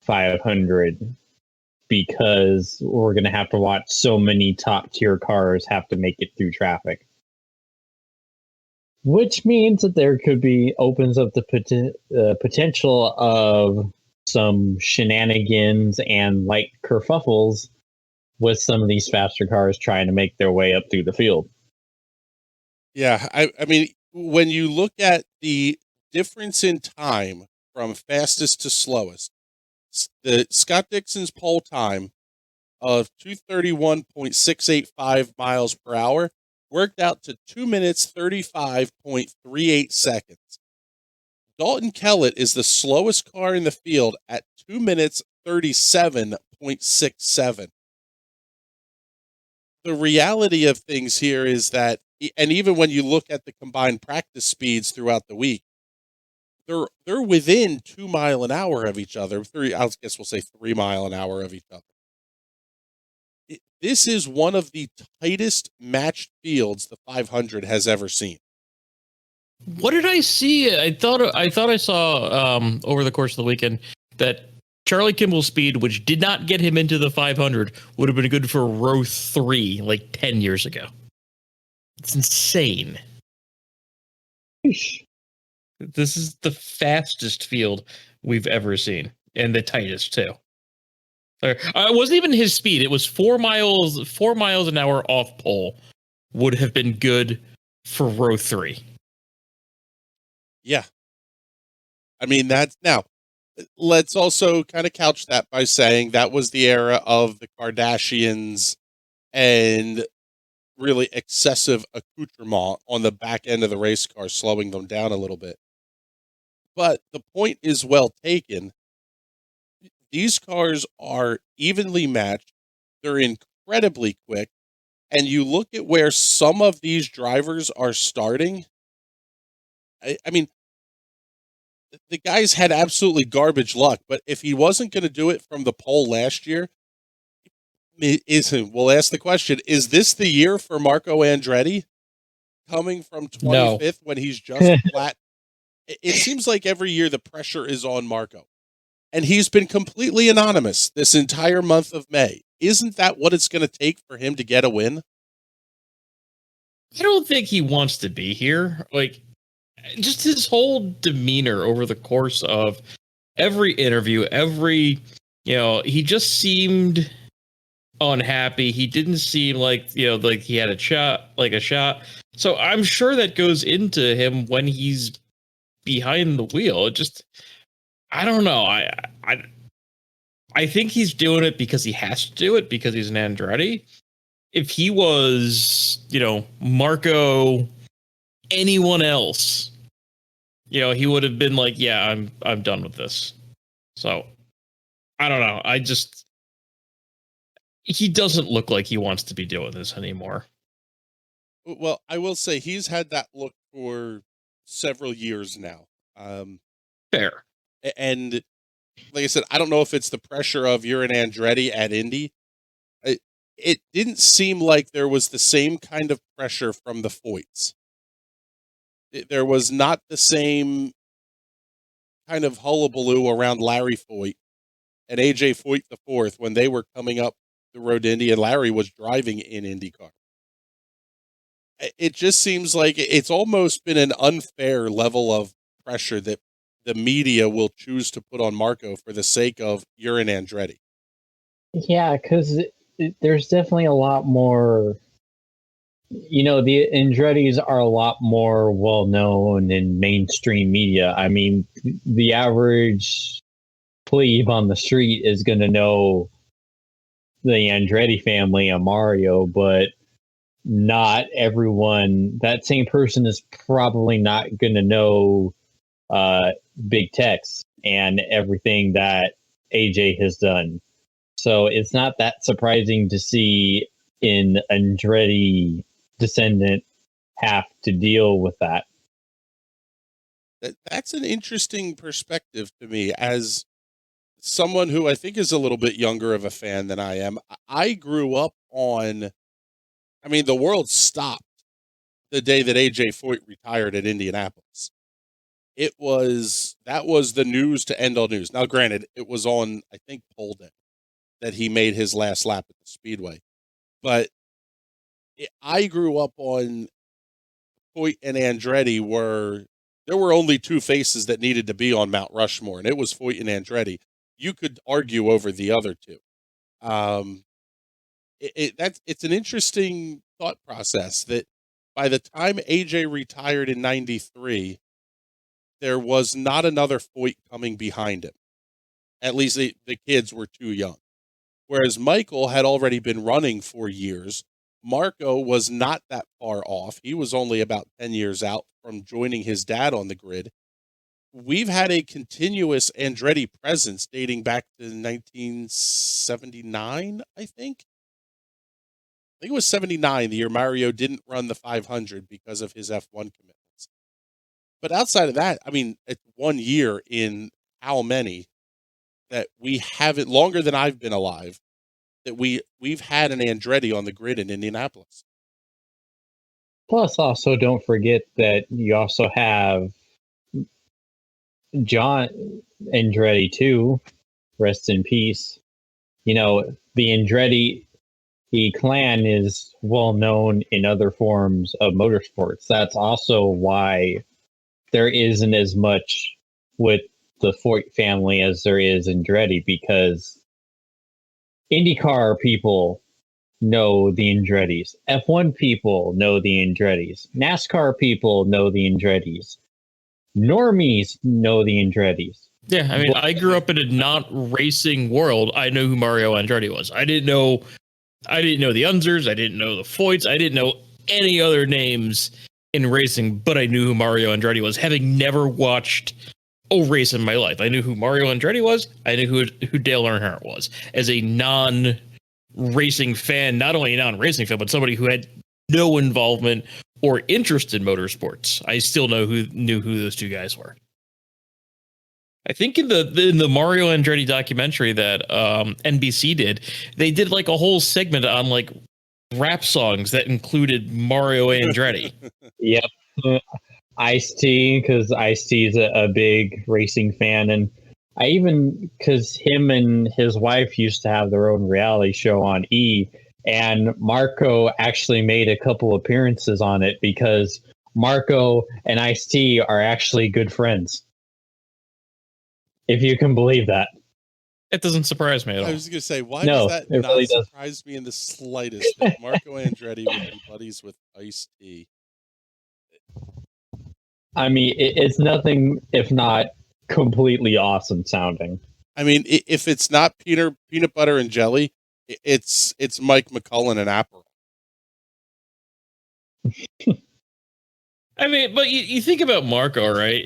500, because we're going to have to watch so many top tier cars have to make it through traffic. Which means that there could be, opens up the potential of some shenanigans and light kerfuffles with some of these faster cars trying to make their way up through the field. Yeah, I mean, when you look at the difference in time from fastest to slowest, the Scott Dixon's pole time of 231.685 miles per hour worked out to 2 minutes 35.38 seconds. Dalton Kellett is the slowest car in the field at 2 minutes 37.67. The reality of things here is that, and even when you look at the combined practice speeds throughout the week, they're within 2 mile an hour of each other. I guess we'll say 3 mile an hour of each other. This is one of the tightest matched fields the 500 has ever seen. What did I see? I thought I saw over the course of the weekend that Charlie Kimball's speed, which did not get him into the 500, would have been good for row 3 like 10 years ago. It's insane. This is the fastest field we've ever seen, and the tightest too. It wasn't even his speed; it was 4 miles an hour off pole would have been good for row 3. Yeah, I mean that's now. Let's also kind of couch that by saying that was the era of the Kardashians and really excessive accoutrement on the back end of the race car, slowing them down a little bit. But the point is well taken. These cars are evenly matched. They're incredibly quick. And you look at where some of these drivers are starting. I mean, the guys had absolutely garbage luck, but if he wasn't going to do it from the pole last year, we'll ask the question, is this the year for Marco Andretti coming from 25th when he's just flat? It seems like every year the pressure is on Marco, and he's been completely anonymous this entire month of May. Isn't that what it's going to take for him to get a win? I don't think he wants to be here. Like, just his whole demeanor over the course of every interview, he just seemed unhappy. He didn't seem like he had a shot. So I'm sure that goes into him when he's behind the wheel. I don't know. I think he's doing it because he has to do it because he's an Andretti. If he was, Marco, anyone else, he would have been like, yeah, I'm done with this. So I don't know. He doesn't look like he wants to be doing this anymore. Well, I will say he's had that look for several years now. Fair. And like I said, I don't know if it's the pressure of you're an Andretti at Indy. It didn't seem like there was the same kind of pressure from the Foyts. There was not the same kind of hullabaloo around Larry Foyt and AJ Foyt IV when they were coming up the road to Indy and Larry was driving in IndyCar. It just seems like it's almost been an unfair level of pressure that the media will choose to put on Marco for the sake of you're an Andretti. Yeah, because there's definitely a lot more. The Andrettis are a lot more well known in mainstream media. I mean, the average plebe on the street is going to know the Andretti family and Mario, but not everyone. That same person is probably not going to know Big Tex and everything that AJ has done. So it's not that surprising to see an Andretti descendant have to deal with that. That's an interesting perspective to me as someone who I think is a little bit younger of a fan than I am. I grew up on, the world stopped the day that AJ Foyt retired at Indianapolis. That was the news to end all news. Now, granted, it was on, I think, pole day that he made his last lap at the Speedway. But I grew up on Foyt and Andretti there were only two faces that needed to be on Mount Rushmore, and it was Foyt and Andretti. You could argue over the other two. It's an interesting thought process that by the time AJ retired in 93, there was not another Foyt coming behind him. At least the kids were too young. Whereas Michael had already been running for years. Marco was not that far off. He was only about 10 years out from joining his dad on the grid. We've had a continuous Andretti presence dating back to 1979, I think. I think it was 79, the year Mario didn't run the 500 because of his F1 commitments. But outside of that, it's 1 year in how many that we haven't, longer than I've been alive, that we've had an Andretti on the grid in Indianapolis. Plus, also don't forget that you also have John Andretti too. Rest in peace. You know, the Andretti clan is well known in other forms of motorsports. That's also why there isn't as much with the Foyt family as there is Andretti, because IndyCar people know the Andrettis. F1 people know the Andrettis. NASCAR people know the Andrettis. Normies know the Andrettis. Yeah, I mean, I grew up in a not racing world. I know who Mario Andretti was. I didn't know the Unzers. I didn't know the Foyts. I didn't know any other names in racing, but I knew who Mario Andretti was, having never watched a race in my life. I knew who Mario Andretti was. I knew who Dale Earnhardt was. As a non-racing fan, not only a non-racing fan, but somebody who had no involvement or interest in motorsports, I still knew who those two guys were. I think in the Mario Andretti documentary that NBC did, they did like a whole segment on like rap songs that included Mario Andretti. Yep. Ice-T, because Ice-T is a big racing fan. And I even, because him and his wife used to have their own reality show on E! And Marco actually made a couple appearances on it because Marco and Ice-T are actually good friends. If you can believe that. It doesn't surprise me at all. I was going to say, why does that not really surprise me in the slightest that Marco Andretti would be buddies with Ice-T? I mean, it's nothing if not completely awesome sounding. I mean, if it's not peanut butter and jelly, it's Mike McCullen and Apple. I mean, but you think about Marco, right?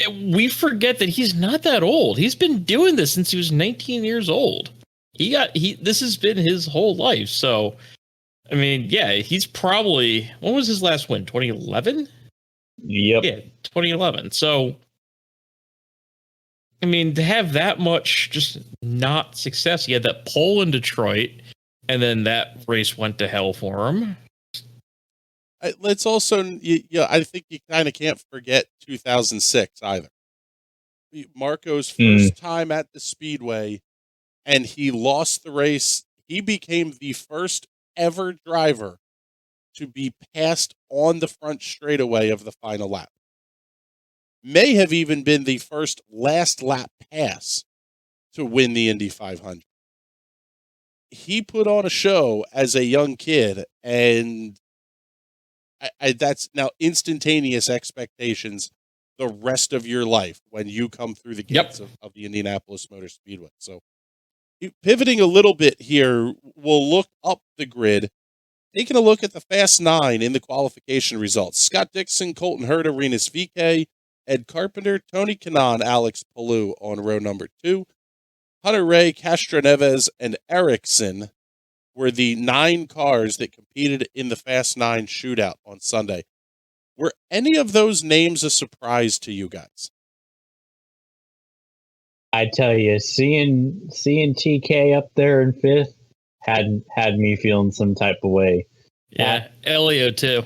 We forget that he's not that old. He's been doing this since he was 19 years old. This has been his whole life. So, I mean, yeah, he's probably, when was his last win? 2011? Yep. Yeah, 2011. So, I mean, to have that much just not success, he had that pole in Detroit, and then that race went to hell for him. Let's also, I think you kind of can't forget 2006 either. Marco's first time at the Speedway, and he lost the race. He became the first ever driver to be passed on the front straightaway of the final lap. May have even been the first last lap pass to win the Indy 500. He put on a show as a young kid, and that's now instantaneous expectations the rest of your life when you come through the gates of the Indianapolis Motor Speedway. So pivoting a little bit here, we'll look up the grid, taking a look at the Fast 9 in the qualification results. Scott Dixon, Colton Herta, Rinus VeeKay, Ed Carpenter, Tony Kanaan, Alex Palou on row number 2. Hunter Ray, Castro Neves, and Erickson were the 9 cars that competed in the Fast 9 shootout on Sunday. Were any of those names a surprise to you guys? I tell you, seeing TK up there in 5th had me feeling some type of way. Yeah, Elio too.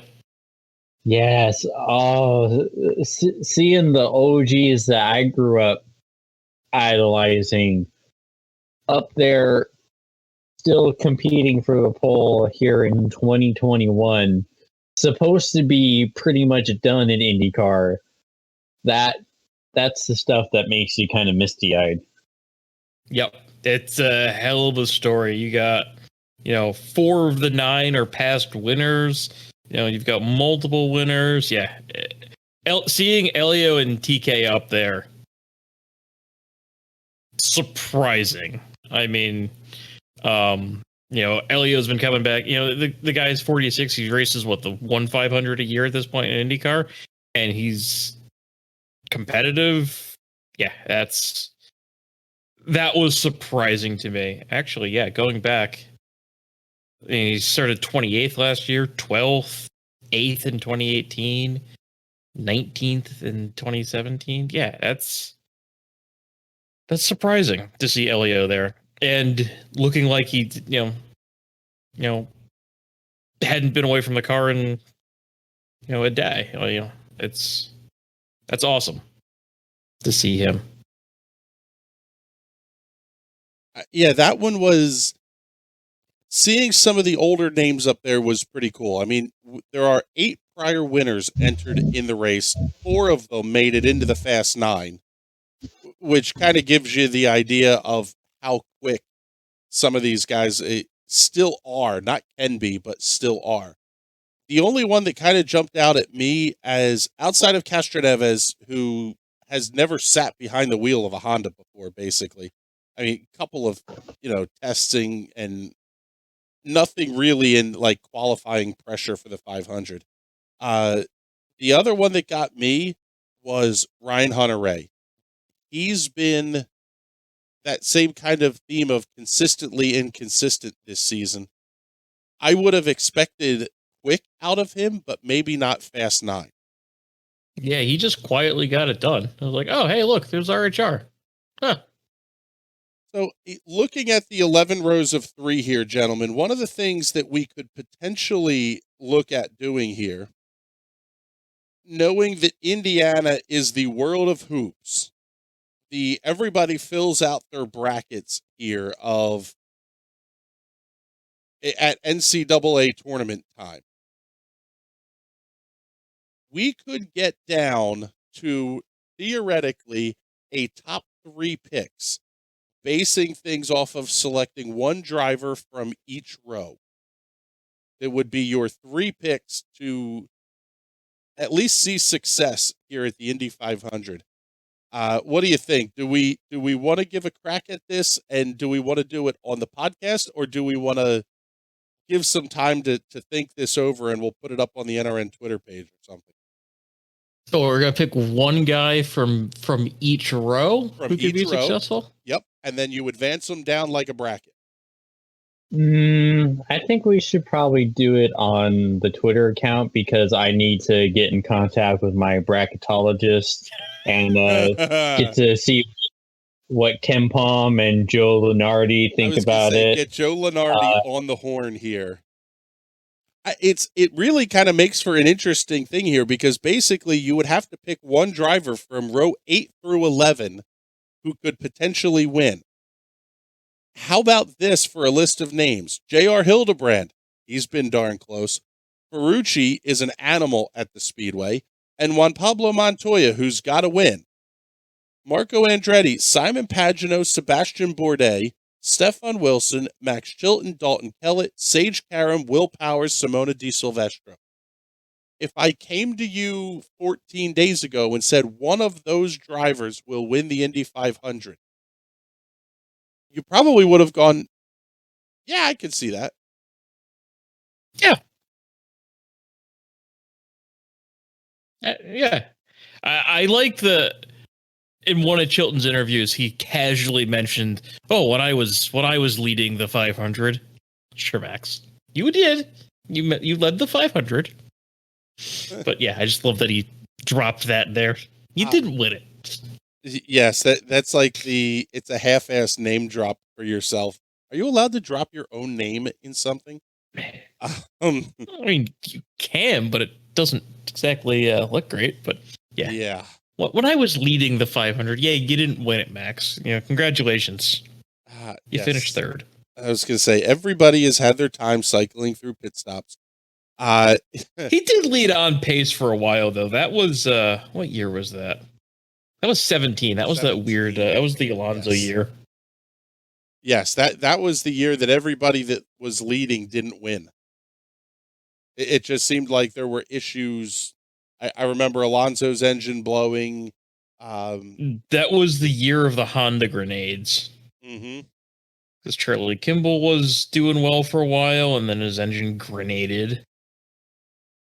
Yes. Oh, seeing the OGs that I grew up idolizing up there, still competing for the pole here in 2021, supposed to be pretty much done in IndyCar. That's the stuff that makes you kind of misty-eyed. Yep, it's a hell of a story. You got, 4 of the 9 are past winners. You've got multiple winners. Yeah, seeing Elio and TK up there, surprising. I mean, Elio's been coming back. The guy's 46. He races the 1/500 a year at this point in IndyCar, and he's competitive. Yeah, that was surprising to me. Actually, yeah, going back, he started 28th last year, 12th, 8th in 2018, 19th in 2017. Yeah, that's surprising to see Elio there. and looking like he, hadn't been away from the car in, a day. That's awesome to see him. Yeah, that one was, seeing some of the older names up there was pretty cool. I mean, there are 8 prior winners entered in the race. 4 of them made it into the Fast 9, which kind of gives you the idea of how quick some of these guys still are, not can be, but still are. The only one that kind of jumped out at me, as outside of Castroneves, who has never sat behind the wheel of a Honda before, basically. I mean, a couple of, testing and nothing really in like qualifying pressure for the 500. The other one that got me was Ryan Hunter-Reay. He's been that same kind of theme of consistently inconsistent this season. I would have expected quick out of him, but maybe not Fast 9. Yeah, he just quietly got it done. I was like, oh, hey, look, there's RHR. Huh. So looking at the 11 rows of 3 here, gentlemen, one of the things that we could potentially look at doing here, knowing that Indiana is the world of hoops, everybody fills out their brackets here at NCAA tournament time. We could get down to theoretically a top 3 picks, basing things off of selecting one driver from each row. It would be your 3 picks to at least see success here at the Indy 500. What do you think? Do we want to give a crack at this, and do we want to do it on the podcast, or do we want to give some time to think this over, and we'll put it up on the NRN Twitter page or something? So we're gonna pick one guy from each row From who could be each row. successful. Yep, and then you advance them down like a bracket. I think we should probably do it on the Twitter account because I need to get in contact with my bracketologist and get to see what Ken Palm and Joe Lenardi think about it. Get Joe Lenardi on the horn here. It really kind of makes for an interesting thing here, because basically you would have to pick one driver from row 8 through 11 who could potentially win. How about this for a list of names? J.R. Hildebrand, he's been darn close. Ferrucci is an animal at the Speedway. And Juan Pablo Montoya, who's got to win. Marco Andretti, Simon Pagenaud, Sebastian Bourdais, Stefan Wilson, Max Chilton, Dalton Kellett, Sage Karam, Will Powers, Simona Di Silvestro. If I came to you 14 days ago and said one of those drivers will win the Indy 500, you probably would have gone, yeah, I could see that. Yeah. Yeah. I like in one of Chilton's interviews, he casually mentioned, "Oh, when I was leading the 500, sure, Max, you did. You led the 500." But yeah, I just love that he dropped that there. You didn't win it. Yes, that's like it's a half-assed name drop for yourself. Are you allowed to drop your own name in something? I mean, you can, but it doesn't exactly look great. But yeah. Yeah. When I was leading the 500, yeah, you didn't win it, Max. Congratulations. You finished 3rd. I was going to say, everybody has had their time cycling through pit stops. He did lead on pace for a while, though. That was, what year was that? That was 17. That was 17. That weird, that was the Alonso year. Yes, that was the year that everybody that was leading didn't win. It just seemed like there were issues. I remember Alonso's engine blowing. That was the year of the Honda grenades. Mm-hmm. Because Charlie Kimball was doing well for a while, and then his engine grenaded.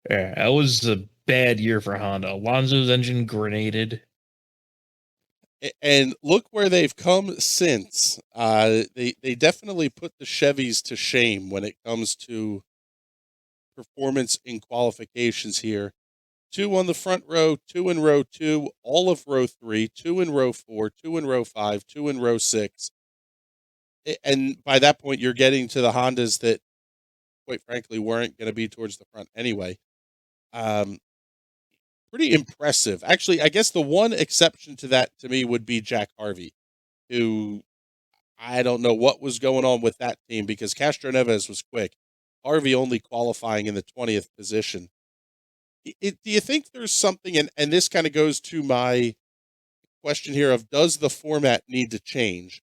Yeah, that was a bad year for Honda. Alonso's engine grenaded. And look where they've come since. They definitely put the Chevys to shame when it comes to performance in qualifications here. 2 on the front row, 2 in row 2, all of row 3, 2 in row 4, 2 in row 5, 2 in row 6. And by that point, you're getting to the Hondas that, quite frankly, weren't going to be towards the front anyway. Pretty impressive. Actually, I guess the one exception to that to me would be Jack Harvey, who I don't know what was going on with that team because Castro Neves was quick. Harvey only qualifying in the 20th position. Do you think there's something, and this kind of goes to my question here of does the format need to change?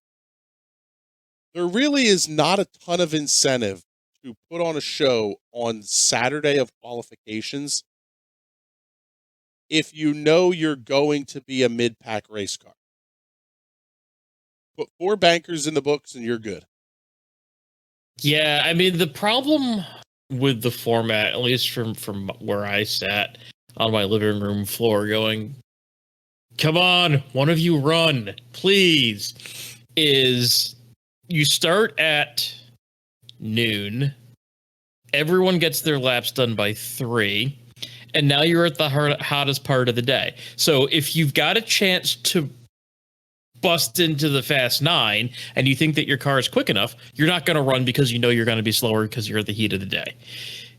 There really is not a ton of incentive to put on a show on Saturday of qualifications if you know you're going to be a mid-pack race car. Put 4 bankers in the books and you're good. Yeah, I mean, the problem with the format, at least from where I sat on my living room floor going, come on, one of you run, please, is you start at noon, everyone gets their laps done by 3, and now you're at the hottest part of the day. So if you've got a chance to bust into the fast 9 and you think that your car is quick enough, you're not going to run because you know you're going to be slower because you're at the heat of the day.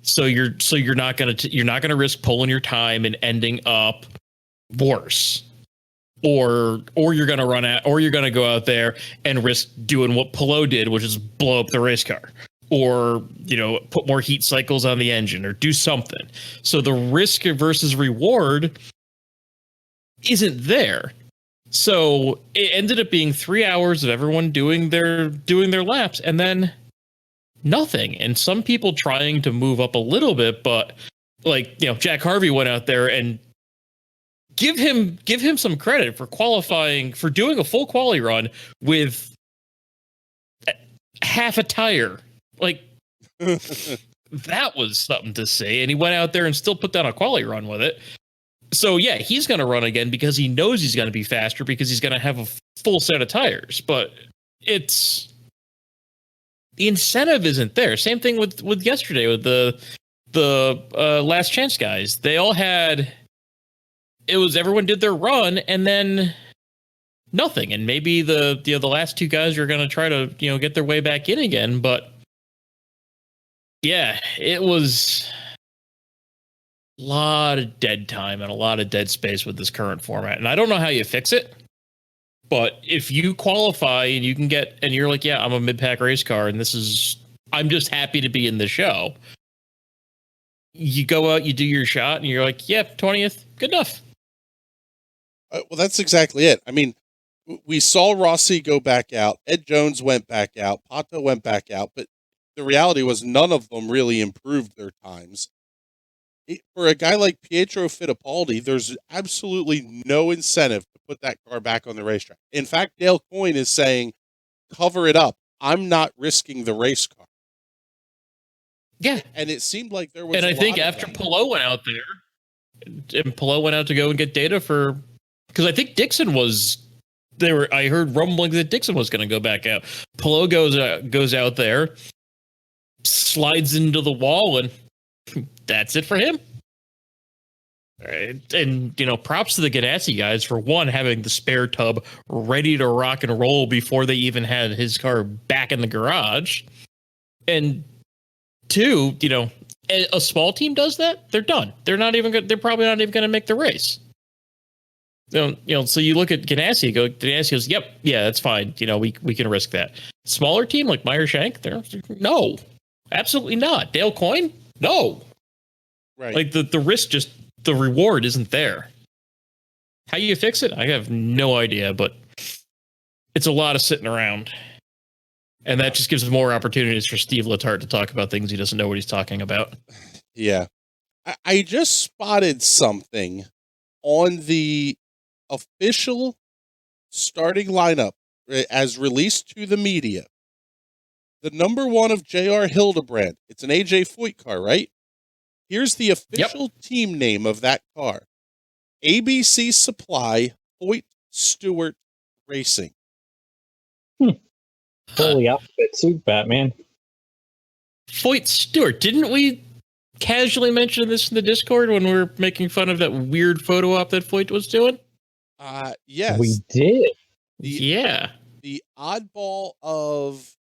So you're not going to risk pulling your time and ending up worse. Or you're going to run out, or you're going to go out there and risk doing what Pelot did, which is blow up the race car, or put more heat cycles on the engine, or do something. So the risk versus reward isn't there. So it ended up being 3 hours of everyone doing their laps, and then nothing. And some people trying to move up a little bit, but Jack Harvey went out there and give him some credit for qualifying, for doing a full quali run with half a tire. That was something to see. And he went out there and still put down a quali run with it. So yeah, he's going to run again because he knows he's going to be faster because he's going to have a full set of tires. But the incentive isn't there. Same thing with yesterday with the last chance guys. They all had. It was everyone did their run and then nothing. And maybe the last 2 guys are going to try to, get their way back in again. But yeah, it was a lot of dead time and a lot of dead space with this current format. And I don't know how you fix it. But if you qualify and you can get, and you're like, yeah, I'm a mid-pack race car and I'm just happy to be in the show. You go out, you do your shot and you're like, yeah, 20th, good enough. Well, that's exactly it. I mean, we saw Rossi go back out. Ed Jones went back out. Pato went back out. But the reality was none of them really improved their times. For a guy like Pietro Fittipaldi, there's absolutely no incentive to put that car back on the racetrack. In fact, Dale Coyne is saying, cover it up. I'm not risking the race car. Yeah. And it seemed like there was And I think after Pelot went out there, and Pelot went out to go and get data for... Because I think Dixon was there. I heard rumblings that Dixon was going to go back out. Pelot goes out there, slides into the wall, and that's it for him. All right. And props to the Ganassi guys for one having the spare tub ready to rock and roll before they even had his car back in the garage, and 2, a small team does that, they're done. They're not even good. They're probably not even going to make the race. So you look at Ganassi, Ganassi goes, yep, yeah, that's fine. We can risk that. Smaller team like Meyer Shank, no, absolutely not. Dale Coyne, no. Right. The risk, just the reward isn't there. How you fix it, I have no idea, but it's a lot of sitting around. And that just gives more opportunities for Steve Letarte to talk about things he doesn't know what he's talking about. Yeah. I just spotted something on the official starting lineup as released to the media. The number 1 of J.R. Hildebrand. It's an AJ Foyt car, right? Here's the official team name of that car. ABC Supply Foyt Stewart Racing. Fully outfit suit, Batman. Foyt Stewart. Didn't we casually mention this in the Discord when we were making fun of that weird photo op that Foyt was doing? Yes. We did. Yeah. the oddball of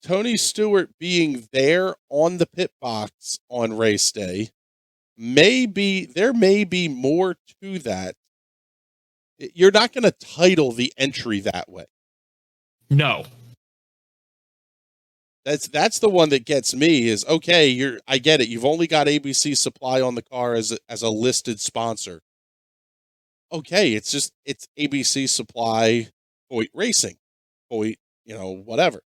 Tony Stewart being there on the pit box on race day, there may be more to that. You're not going to title the entry that way. No. That's the one that gets me is, okay, I get it. You've only got ABC Supply on the car as a listed sponsor. Okay, it's ABC Supply Foyt Racing. Foyt, whatever.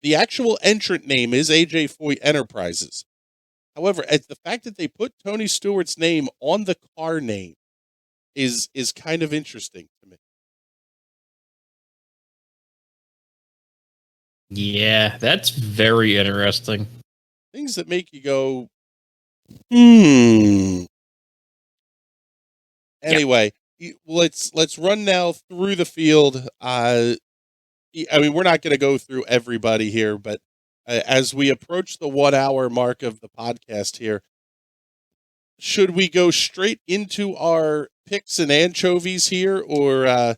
The actual entrant name is AJ Foyt Enterprises. However, the fact that they put Tony Stewart's name on the car name is kind of interesting to me. Yeah, that's very interesting. Things that make you go, Anyway, let's run now through the field. I mean, we're not going to go through everybody here, but as we approach the 1 hour mark of the podcast here, should we go straight into our picks and anchovies here, or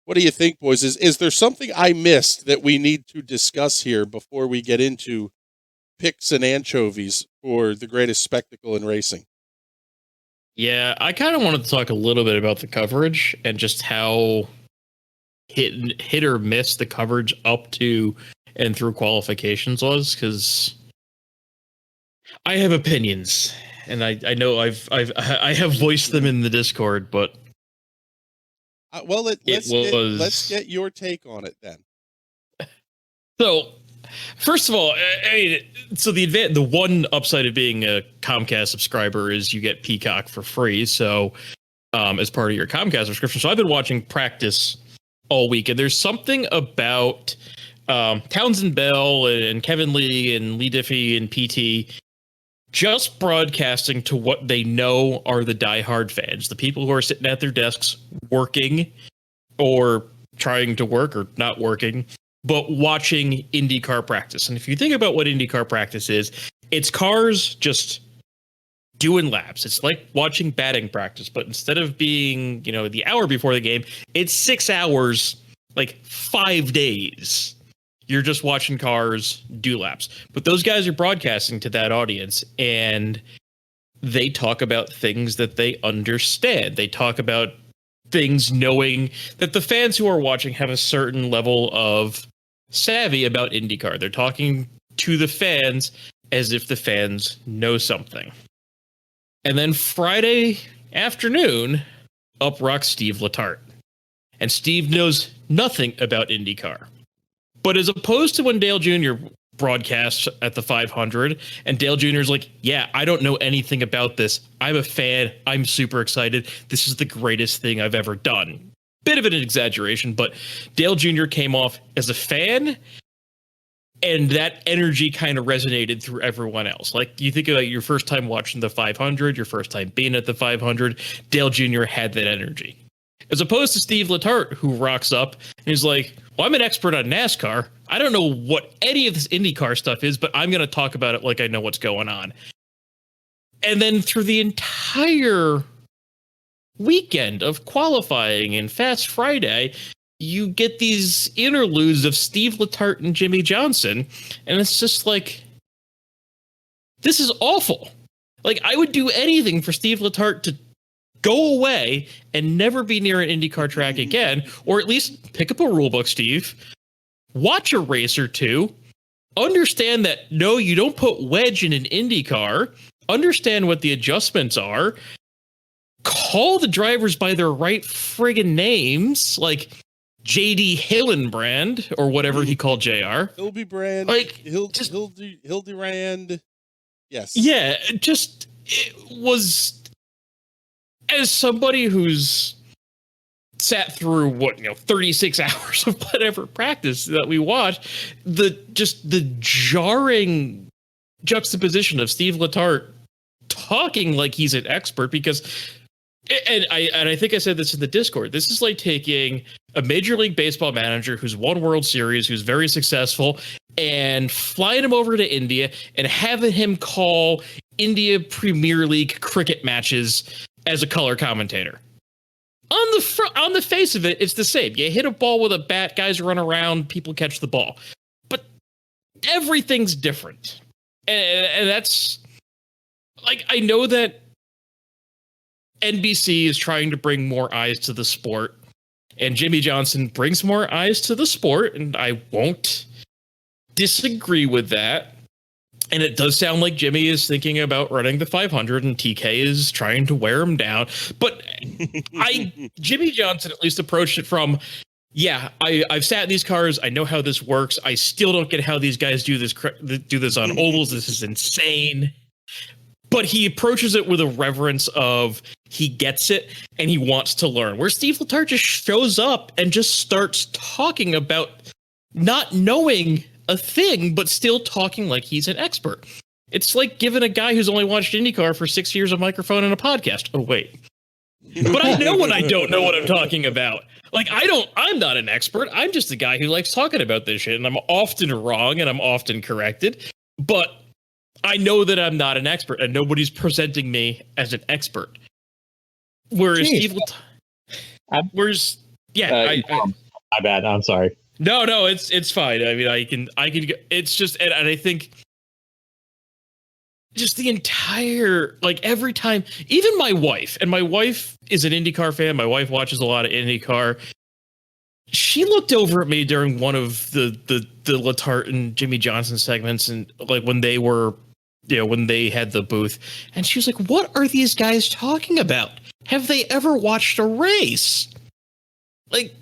what do you think, boys? Is there something I missed that we need to discuss here before we get into picks and anchovies for the greatest spectacle in racing? Yeah, I kind of wanted to talk a little bit about the coverage and just how hit or miss the coverage up to and through qualifications was, because I have opinions, and I know I have voiced them in the Discord, but let's get your take on it then. So, first of all, so the one upside of being a Comcast subscriber is you get Peacock for free. So, as part of your Comcast subscription, so I've been watching practice all week, and there's something about Townsend Bell and Kevin Lee and Lee Diffie and PT just broadcasting to what they know are the diehard fans, the people who are sitting at their desks working or trying to work or not working, but watching IndyCar practice. And if you think about what IndyCar practice is, it's cars just doing laps. It's like watching batting practice, but instead of being, the hour before the game, it's 6 hours, like 5 days. You're just watching cars do laps. But those guys are broadcasting to that audience, and they talk about things that they understand. They talk about things knowing that the fans who are watching have a certain level of savvy about IndyCar. They're talking to the fans as if the fans know something. And then Friday afternoon, up rocks Steve Letarte. And Steve knows nothing about IndyCar. But as opposed to when Dale Jr. broadcasts at the 500, and Dale Jr. is like, yeah, I don't know anything about this. I'm a fan. I'm super excited. This is the greatest thing I've ever done. Bit of an exaggeration, but Dale Jr. came off as a fan, and that energy kind of resonated through everyone else. Like, you think about your first time watching the 500, your first time being at the 500, Dale Jr. had that energy. As opposed to Steve Letarte, who rocks up and is like, well, I'm an expert on NASCAR. I don't know what any of this IndyCar stuff is, but I'm going to talk about it like I know what's going on. And then through the entire weekend of qualifying and Fast Friday, you get these interludes of Steve Letarte and Jimmy Johnson. And it's just like, this is awful. Like, I would do anything for Steve Letarte to go away and never be near an IndyCar track again, or at least pick up a rulebook, Steve, watch a race or two, understand that, no, you don't put wedge in an IndyCar, understand what the adjustments are, call the drivers by their right friggin' names, like JD Hillenbrand, or whatever he called JR. Hildebrand, like, Hildebrand. Yes. Yeah, it was... As somebody who's sat through 36 hours of whatever practice that we watched, the jarring juxtaposition of Steve Letarte talking like he's an expert, because, and I think I said this in the Discord, this is like taking a Major League Baseball manager who's won World Series, who's very successful, and flying him over to India and having him call India Premier League cricket matches as a color commentator. on the face of it, it's the same. You hit a ball with a bat, guys run around, people catch the ball. But everything's different. And that's like, I know that NBC is trying to bring more eyes to the sport, and Jimmy Johnson brings more eyes to the sport, and I won't disagree with that. And it does sound like Jimmy is thinking about running the 500 and TK is trying to wear him down. But Jimmy Johnson at least approached it from, yeah, I've sat in these cars. I know how this works. I still don't get how these guys do this on ovals. This is insane. But he approaches it with a reverence of he gets it and he wants to learn. Where Steve Letarte just shows up and just starts talking about not knowing a thing, but still talking like he's an expert. It's like giving a guy who's only watched IndyCar for 6 years a microphone and a podcast. Oh, wait. But I know when I don't know what I'm talking about. Like, I'm not an expert. I'm just a guy who likes talking about this shit, and I'm often wrong and I'm often corrected. But I know that I'm not an expert, and nobody's presenting me as an expert. Whereas Steve Letarte, my bad. I'm sorry. No, it's fine. I mean, I can. It's just, and I think just the entire, like, every time, even my wife is an IndyCar fan. My wife watches a lot of IndyCar. She looked over at me during one of the Letarte and Jimmy Johnson segments, and like when they were, when they had the booth, and she was like, "What are these guys talking about? Have they ever watched a race?" Like.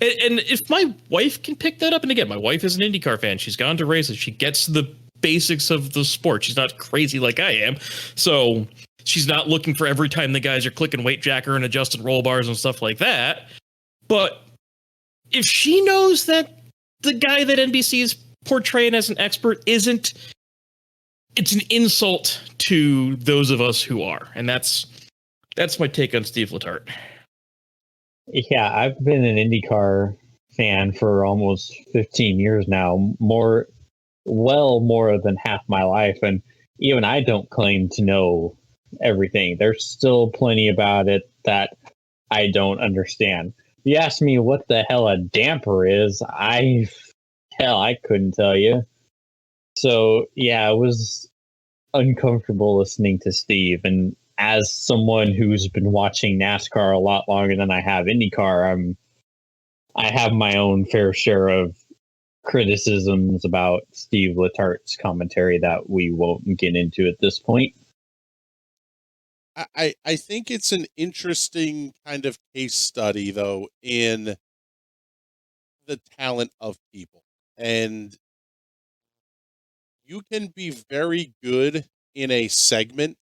And if my wife can pick that up, and again, my wife is an IndyCar fan. She's gone to races. She gets the basics of the sport. She's not crazy like I am. So she's not looking for every time the guys are clicking weight jacker and adjusting roll bars and stuff like that. But if she knows that the guy that NBC is portraying as an expert isn't, it's an insult to those of us who are. And that's my take on Steve Letarte. Yeah, I've been an IndyCar fan for almost 15 years now, more than half my life, and even I don't claim to know everything. There's still plenty about it that I don't understand. If you ask me what the hell a damper is, I couldn't tell you. So yeah, it was uncomfortable listening to Steve, and as someone who's been watching NASCAR a lot longer than I have IndyCar, I have my own fair share of criticisms about Steve Letarte's commentary that we won't get into at this point. I think it's an interesting kind of case study, though, in the talent of people. And you can be very good in a segment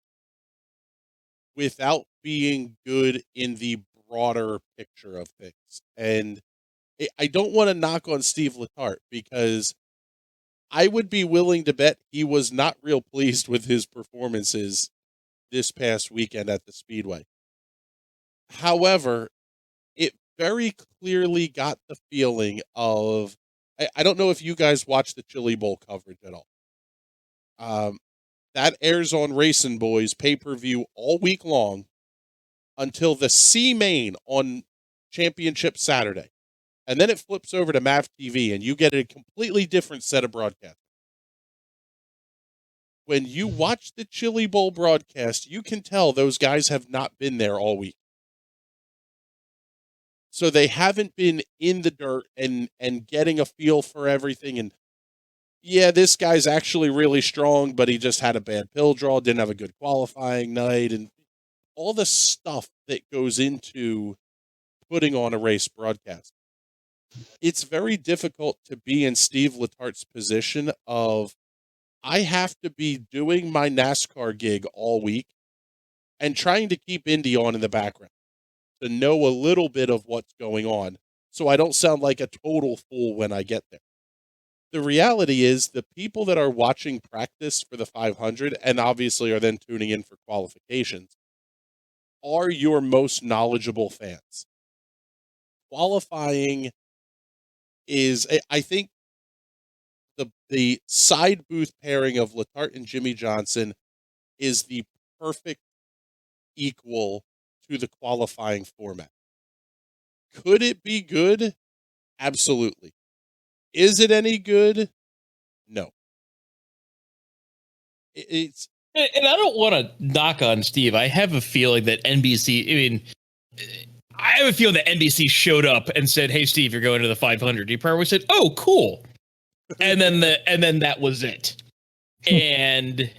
without being good in the broader picture of things. And I don't want to knock on Steve Letarte, because I would be willing to bet he was not real pleased with his performances this past weekend at the Speedway. However, it very clearly got the feeling of, I don't know if you guys watch the Chili Bowl coverage at all. That airs on Racing Boys pay-per-view all week long until the C-Main on Championship Saturday. And then it flips over to MAV TV, and you get a completely different set of broadcasts. When you watch the Chili Bowl broadcast, you can tell those guys have not been there all week. So they haven't been in the dirt and getting a feel for everything. And yeah, this guy's actually really strong, but he just had a bad pill draw, didn't have a good qualifying night, and all the stuff that goes into putting on a race broadcast. It's very difficult to be in Steve Letarte's position of, I have to be doing my NASCAR gig all week and trying to keep Indy on in the background to know a little bit of what's going on, so I don't sound like a total fool when I get there. The reality is, the people that are watching practice for the 500 and obviously are then tuning in for qualifications are your most knowledgeable fans. Qualifying is, I think, the side booth pairing of Letarte and Jimmy Johnson is the perfect equal to the qualifying format. Could it be good? Absolutely. Is it any good? No. It's And I don't want to knock on Steve. I have a feeling that NBC, I have a feeling that NBC showed up and said, "Hey, Steve, you're going to the 500." He probably said, "Oh, cool," and then that was it. And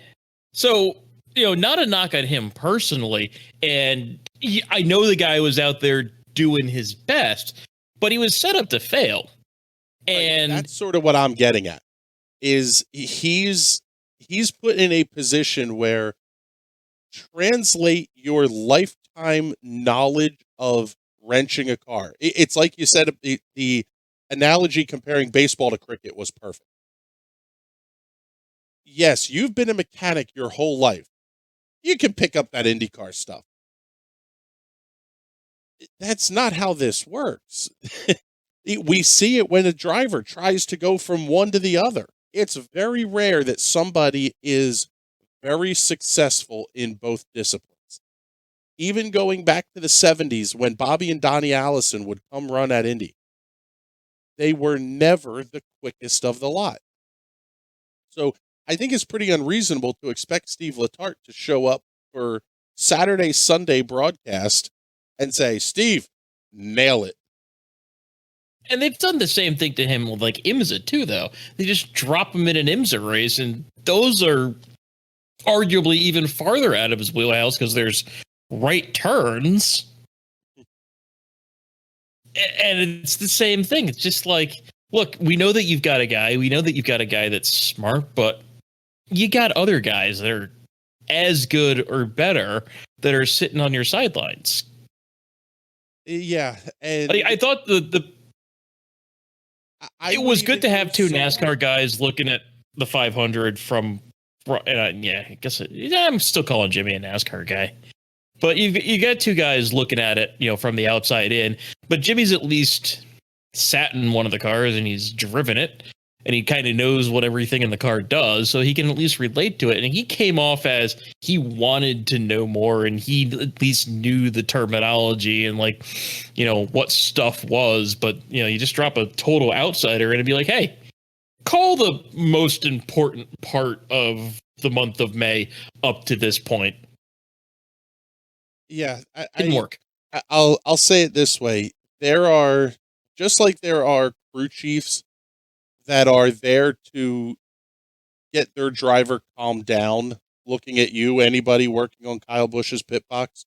so, not a knock on him personally. And I know the guy was out there doing his best, but he was set up to fail. And that's sort of what I'm getting at. Is he's put in a position where translate your lifetime knowledge of wrenching a car. It's like you said, the analogy comparing baseball to cricket was perfect. Yes, you've been a mechanic your whole life. You can pick up that IndyCar stuff. That's not how this works. We see it when a driver tries to go from one to the other. It's very rare that somebody is very successful in both disciplines. Even going back to the 70s when Bobby and Donnie Allison would come run at Indy, they were never the quickest of the lot. So I think it's pretty unreasonable to expect Steve Letarte to show up for Saturday, Sunday broadcast and say, "Steve, nail it." And they've done the same thing to him with like IMSA too, though. They just drop him in an IMSA race, and those are arguably even farther out of his wheelhouse because there's right turns. And it's the same thing. It's just like, look, we know that you've got a guy. We know that you've got a guy that's smart, but you got other guys that are as good or better that are sitting on your sidelines. Yeah, and I thought it was good to have two NASCAR guys looking at the 500 from. Yeah, I guess I'm still calling Jimmy a NASCAR guy, but you got two guys looking at it, from the outside in. But Jimmy's at least sat in one of the cars and he's driven it, and he kind of knows what everything in the car does, so he can at least relate to it. And he came off as he wanted to know more, and he at least knew the terminology and what stuff was. But you just drop a total outsider and it'd be like, hey, call the most important part of the month of May up to this point. Yeah, didn't work. I'll say it this way: there are crew chiefs that are there to get their driver calmed down. Looking at you, anybody working on Kyle Busch's pit box,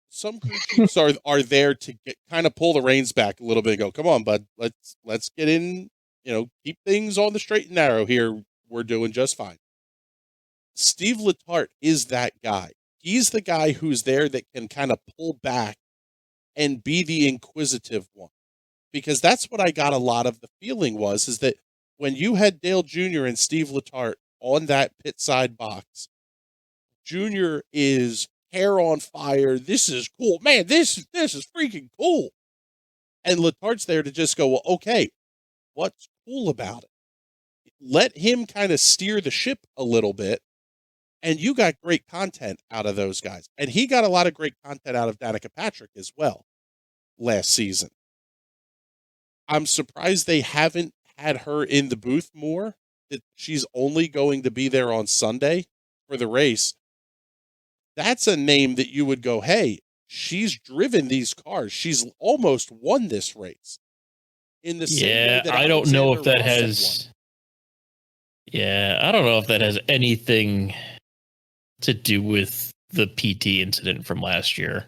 some crew chiefs are there to kind of pull the reins back a little bit and go, "Come on, bud, let's get in. Keep things on the straight and narrow here. We're doing just fine." Steve Letarte is that guy. He's the guy who's there that can kind of pull back and be the inquisitive one. Because that's what I got a lot of the feeling is that when you had Dale Jr. and Steve Letarte on that pit side box, Jr. is hair on fire. This is cool. Man, this is freaking cool. And Letarte's there to just go, well, okay, what's cool about it? Let him kind of steer the ship a little bit, and you got great content out of those guys. And he got a lot of great content out of Danica Patrick as well last season. I'm surprised they haven't had her in the booth more, that she's only going to be there on Sunday for the race. That's a name that you would go, hey, she's driven these cars. She's almost won this race. In the same way that I don't know if that Ross has. Yeah, I don't know if that has anything to do with the PT incident from last year,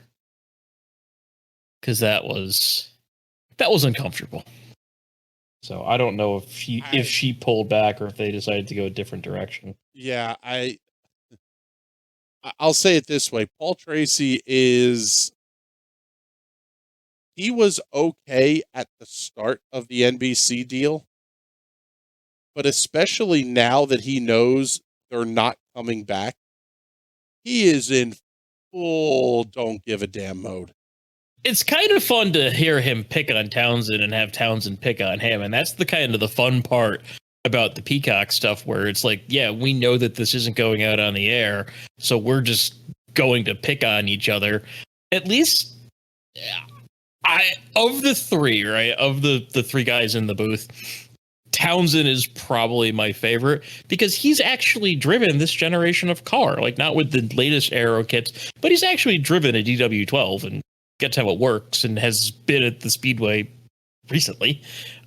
because that was uncomfortable. So I don't know if she pulled back or if they decided to go a different direction. Yeah, I'll say it this way: Paul Tracy he was okay at the start of the NBC deal, but especially now that he knows they're not coming back, he is in full don't give a damn mode. It's kind of fun to hear him pick on Townsend and have Townsend pick on him. And that's the kind of the fun part about the Peacock stuff, where it's like, yeah, we know that this isn't going out on the air, so we're just going to pick on each other. At least Of the three, right? Of the three guys in the booth, Townsend is probably my favorite because he's actually driven this generation of car, like not with the latest aero kits, but he's actually driven a DW12 and gets how it works and has been at the speedway recently,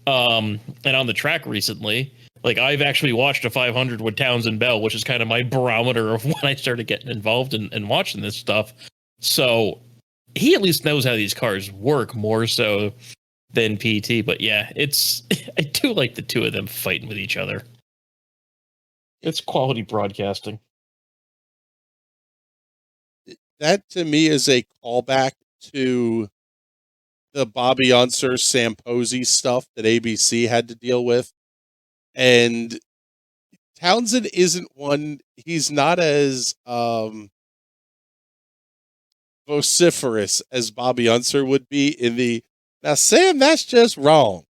and on the track recently. Like I've actually watched a 500 with Townsend Bell, which is kind of my barometer of when I started getting involved in watching this stuff. So he at least knows how these cars work more so than PT. But yeah, it's I do like the two of them fighting with each other. It's quality broadcasting. That to me is a callback to the Bobby Unser, Sam Posey stuff that ABC had to deal with. And Townsend isn't one, he's not as vociferous as Bobby Unser would be in the, now Sam, that's just wrong.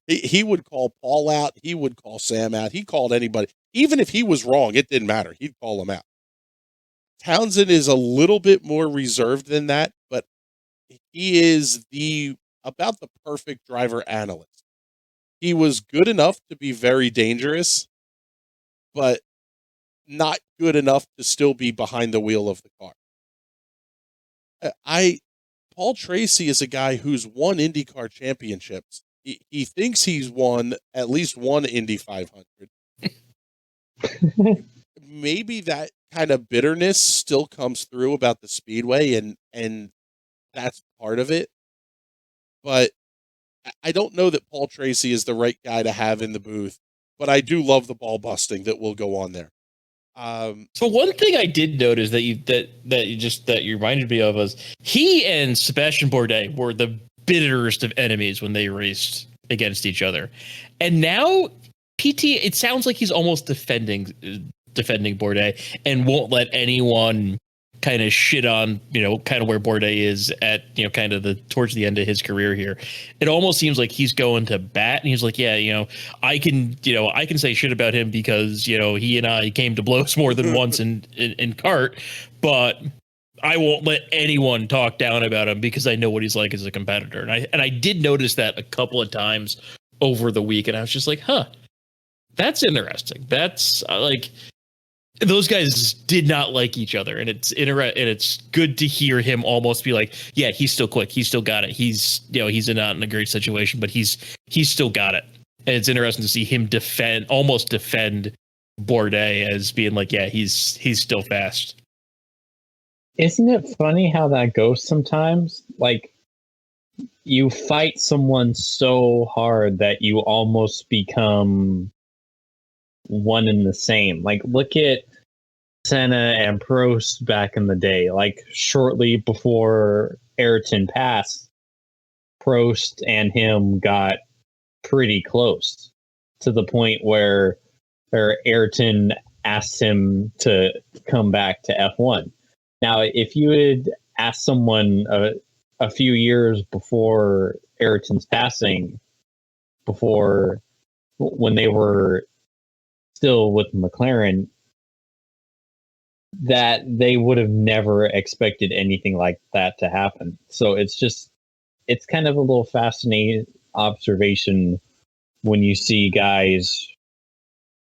He would call Paul out. He would call Sam out. He called anybody. Even if he was wrong, it didn't matter. He'd call him out. Townsend is a little bit more reserved than that, but he is about the perfect driver analyst. He was good enough to be very dangerous, but not good enough to still be behind the wheel of the car. Paul Tracy is a guy who's won IndyCar championships. He thinks he's won at least one Indy 500. Maybe that kind of bitterness still comes through about the speedway, and that's part of it. But I don't know that Paul Tracy is the right guy to have in the booth, but I do love the ball busting that will go on there. So one thing I did notice that you reminded me of was he and Sebastian Bourdais were the bitterest of enemies when they raced against each other, and now PT, it sounds like he's almost defending Bourdais and won't let anyone kind of shit on, kind of where Bourdais is at, kind of towards the end of his career here. It almost seems like he's going to bat and he's like, yeah, I can say shit about him because, he and I came to blows more than once in kart, but I won't let anyone talk down about him because I know what he's like as a competitor. And I did notice that a couple of times over the week. And I was just like, that's interesting. That's like, those guys did not like each other, and it's good to hear him almost be like, yeah, he's still quick, he's still got it, he's not in a great situation, but he's still got it. And it's interesting to see him defend Bourdais as being like, yeah, he's still fast. Isn't it funny how that goes sometimes? Like, you fight someone so hard that you almost become one and the same. Like, look at Senna and Prost back in the day. Like, shortly before Ayrton passed, Prost and him got pretty close to the point where Ayrton asked him to come back to F1. Now, if you had asked someone a few years before Ayrton's passing, when they were still with McLaren, that they would have never expected anything like that to happen. So it's kind of a little fascinating observation when you see guys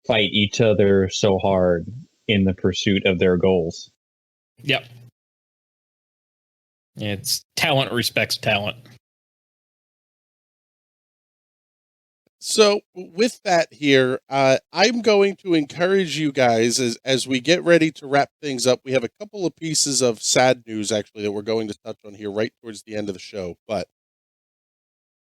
fight each other so hard in the pursuit of their goals. Yep. It's talent respects talent. So with that here, I'm going to encourage you guys as we get ready to wrap things up. We have a couple of pieces of sad news, actually, that we're going to touch on here right towards the end of the show. But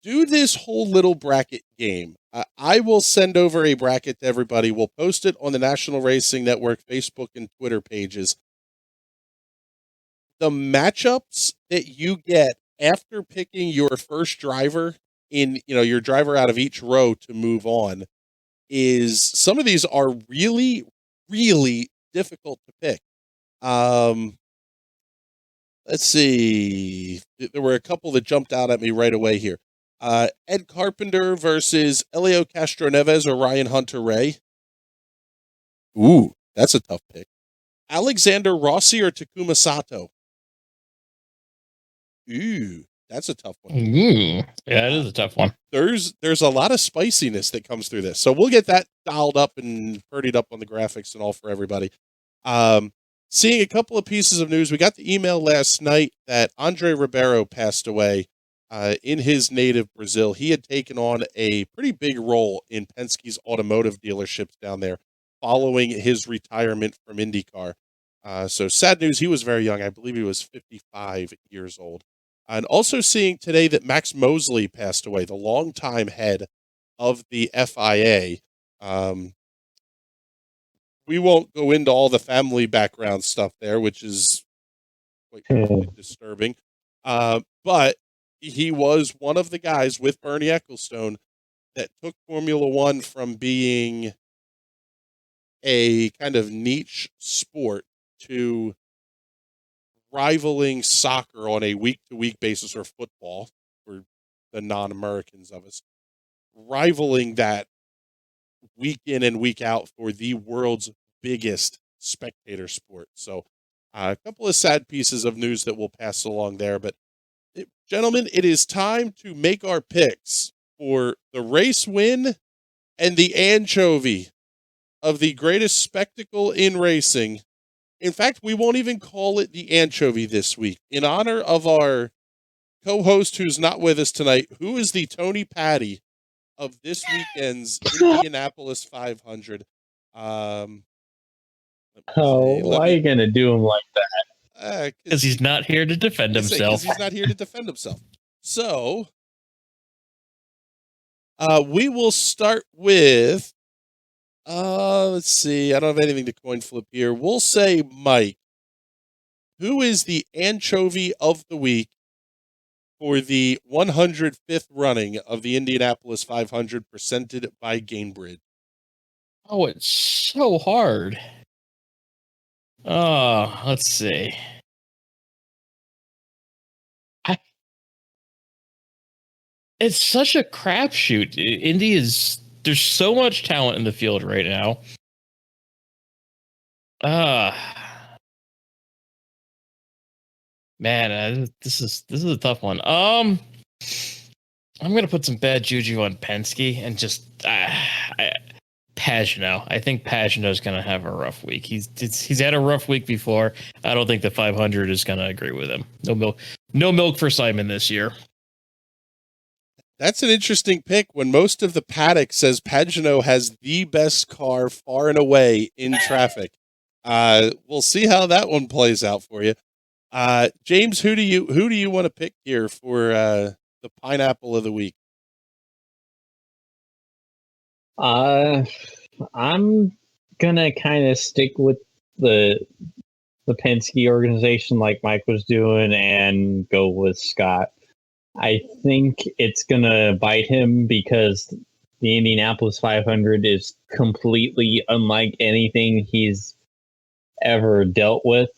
do this whole little bracket game. I will send over a bracket to everybody. We'll post it on the National Racing Network Facebook and Twitter pages. The matchups that you get after picking your first driver in, your driver out of each row to move on, is some of these are really, really difficult to pick. Let's see. There were a couple that jumped out at me right away here. Ed Carpenter versus Elio Castroneves or Ryan Hunter-Ray. Ooh, that's a tough pick. Alexander Rossi or Takuma Sato. Ooh, That's a tough one. Ooh, yeah, it is a tough one. There's a lot of spiciness that comes through this. So we'll get that dialed up and prettied up on the graphics and all for everybody. Seeing a couple of pieces of news. We got the email last night that Andre Ribeiro passed away in his native Brazil. He had taken on a pretty big role in Penske's automotive dealerships down there following his retirement from IndyCar. So sad news. He was very young. I believe he was 55 years old. And also seeing today that Max Mosley passed away, the longtime head of the FIA. We won't go into all the family background stuff there, which is quite disturbing. But he was one of the guys with Bernie Ecclestone that took Formula One from being a kind of niche sport to rivaling soccer on a week-to-week basis, or football for the non-Americans of us, rivaling that week in and week out for the world's biggest spectator sport. So a couple of sad pieces of news that we'll pass along there. But gentlemen, it is time to make our picks for the race win and the anchovy of the greatest spectacle in racing. In fact, we won't even call it the anchovy this week. In honor of our co-host who's not with us tonight, who is the Tony Patty of this weekend's Indianapolis 500? Why are you going to do him like that? Because he's not here to defend himself. He's not here to defend himself. So, we will start with, let's see. I don't have anything to coin flip here. We'll say, Mike, who is the anchovy of the week for the 105th running of the Indianapolis 500 presented by Gainbridge? Oh, it's so hard. Oh, let's see. It's such a crapshoot. Indy there's so much talent in the field right now. Man, this is a tough one. I'm gonna put some bad juju on Penske and just Pagenaud. I think Pagenaud's gonna have a rough week. He's had a rough week before. I don't think the 500 is gonna agree with him. No milk for Simon this year. That's an interesting pick when most of the paddock says Pagenaud has the best car far and away in traffic. We'll see how that one plays out for you. James, who do you want to pick here for the pineapple of the week? I'm gonna kind of stick with the Penske organization like Mike was doing and go with Scott. I think it's going to bite him because the Indianapolis 500 is completely unlike anything he's ever dealt with.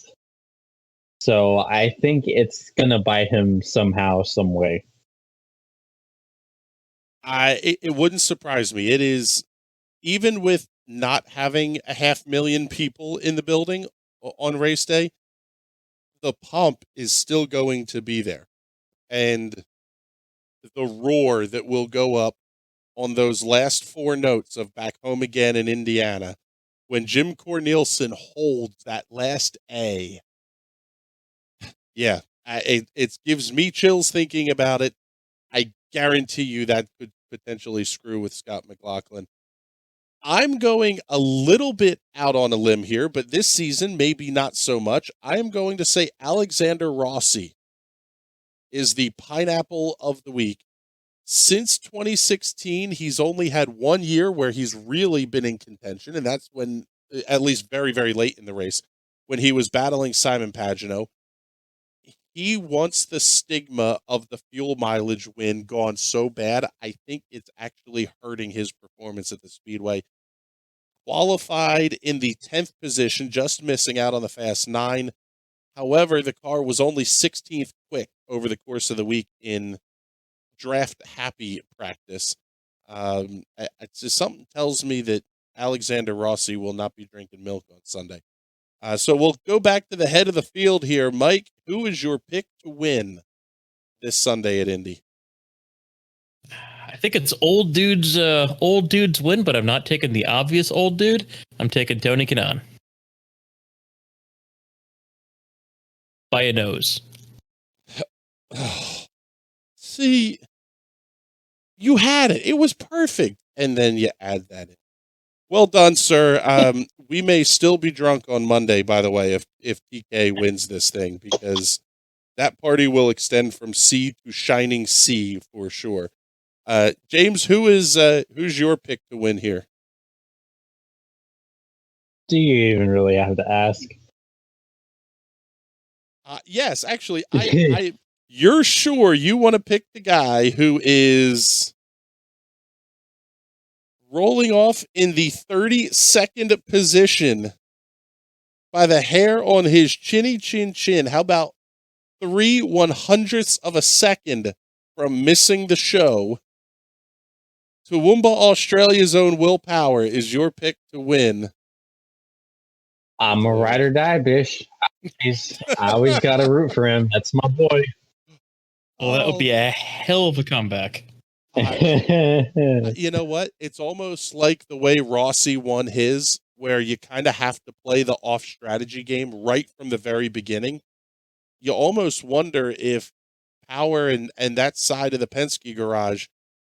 So I think it's going to bite him somehow, some way. It wouldn't surprise me. It is, even with not having 500,000 people in the building on race day, the pump is still going to be there. And the roar that will go up on those last four notes of Back Home Again in Indiana, when Jim Cornelison holds that last A. Yeah, it gives me chills thinking about it. I guarantee you that could potentially screw with Scott McLaughlin. I'm going a little bit out on a limb here, but this season, maybe not so much. I am going to say Alexander Rossi is the pineapple of the week. Since 2016, he's only had 1 year where he's really been in contention, and that's when, at least very, very late in the race, when he was battling Simon Pagenaud. He wants the stigma of the fuel mileage win gone so bad, I think it's actually hurting his performance at the Speedway. Qualified in the 10th position, just missing out on the Fast 9. However, the car was only 16th quick over the course of the week in draft happy practice. It's just something tells me that Alexander Rossi will not be drinking milk on Sunday. So we'll go back to the head of the field here. Mike, who is your pick to win this Sunday at Indy? I think it's old dudes win, but I'm not taking the obvious old dude. I'm taking Tony Kanaan by a nose. See, you had it. It was perfect. And then you add that in. Well done, sir. We may still be drunk on Monday, by the way, if TK wins this thing, because that party will extend from sea to shining sea for sure. James, who's your pick to win here? Do you even really have to ask? Yes, actually, you're sure you want to pick the guy who is rolling off in the 32nd position by the hair on his chinny chin chin. How about 3/100ths of a second from missing the show? Toowoomba, Australia's own Will Power is your pick to win. I'm a ride or die, bish. I always got to root for him. That's my boy. Well, that would be a hell of a comeback. You know what? It's almost like the way Rossi won his, where you kind of have to play the off strategy game right from the very beginning. You almost wonder if Power and that side of the Penske garage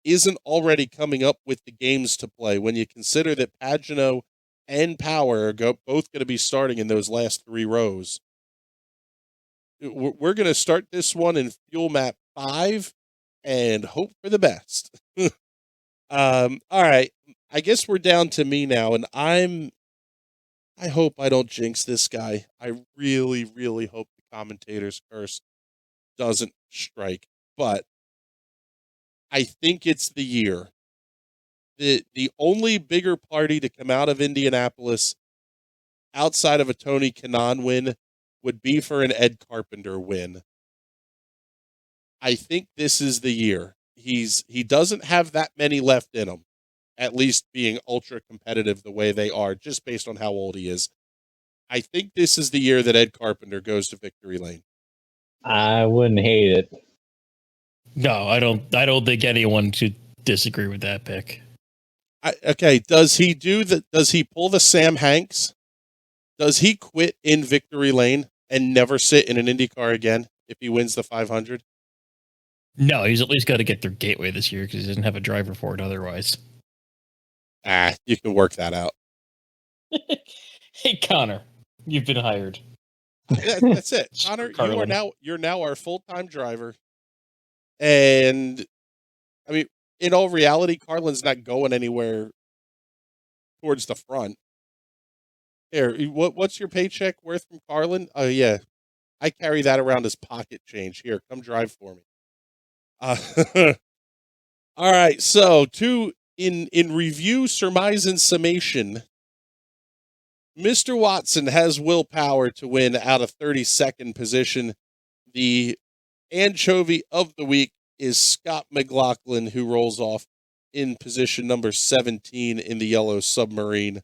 isn't already coming up with the games to play when you consider that Pagano and Power are both going to be starting in those last 3 rows. We're going to start this one in fuel map 5 and hope for the best. All right. I guess we're down to me now, and I hope I don't jinx this guy. I really, really hope the commentator's curse doesn't strike, but I think it's the year. The only bigger party to come out of Indianapolis outside of a Tony Kanaan win would be for an Ed Carpenter win. I think this is the year. He doesn't have that many left in him, at least being ultra competitive the way they are, just based on how old he is. I think this is the year that Ed Carpenter goes to victory lane. I wouldn't hate it. No, I don't think anyone should disagree with that pick. Okay, does he pull the Sam Hanks? Does he quit in victory lane and never sit in an IndyCar again if he wins the 500? No, he's at least got to get through Gateway this year because he doesn't have a driver for it otherwise. You can work that out. Hey, Connor, you've been hired. That's it. Connor, you're now our full-time driver. And I mean, in all reality, Carlin's not going anywhere towards the front. Here, what's your paycheck worth from Carlin? Oh yeah, I carry that around as pocket change. Here, come drive for me. All right, so in review, surmise, and summation, Mr. Watson has willpower to win out of 32nd position. The anchovy of the week is Scott McLaughlin, who rolls off in position number 17 in the Yellow Submarine.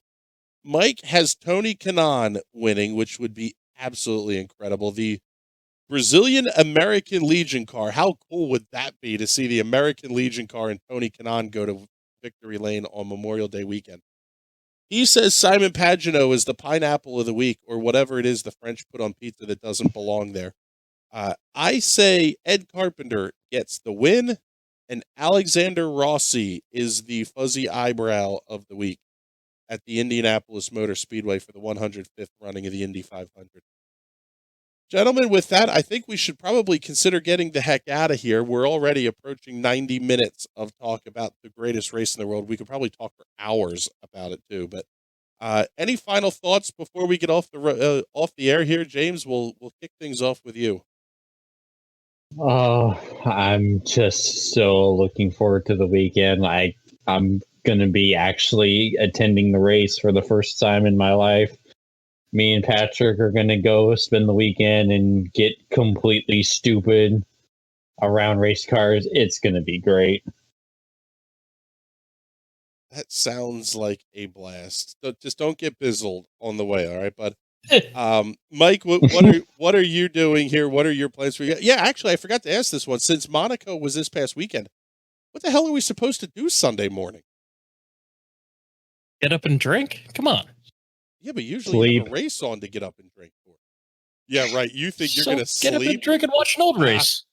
Mike has Tony Kanaan winning, which would be absolutely incredible. The Brazilian American Legion car. How cool would that be to see the American Legion car and Tony Kanaan go to victory lane on Memorial Day weekend? He says Simon Pagano is the pineapple of the week, or whatever it is the French put on pizza that doesn't belong there. I say Ed Carpenter gets the win, and Alexander Rossi is the fuzzy eyebrow of the week at the Indianapolis Motor Speedway for the 105th running of the Indy 500. Gentlemen, with that, I think we should probably consider getting the heck out of here. We're already approaching 90 minutes of talk about the greatest race in the world. We could probably talk for hours about it too. But any final thoughts before we get off the air here, James? We'll kick things off with you. Oh, I'm just so looking forward to the weekend. I'm going to be actually attending the race for the first time in my life. Me and Patrick are going to go spend the weekend and get completely stupid around race cars. It's going to be great. That sounds like a blast. Just don't get bizzled on the way, all right, bud? Mike, what are you doing here? What are your plans for you? Yeah, actually, I forgot to ask this one. Since Monaco was this past weekend, what the hell are we supposed to do Sunday morning? Get up and drink? Come on. Yeah, but usually you have Sleep. a race on to get up and drink for. Yeah, right. You think you're So gonna get up and sleep? drink and watch an old race.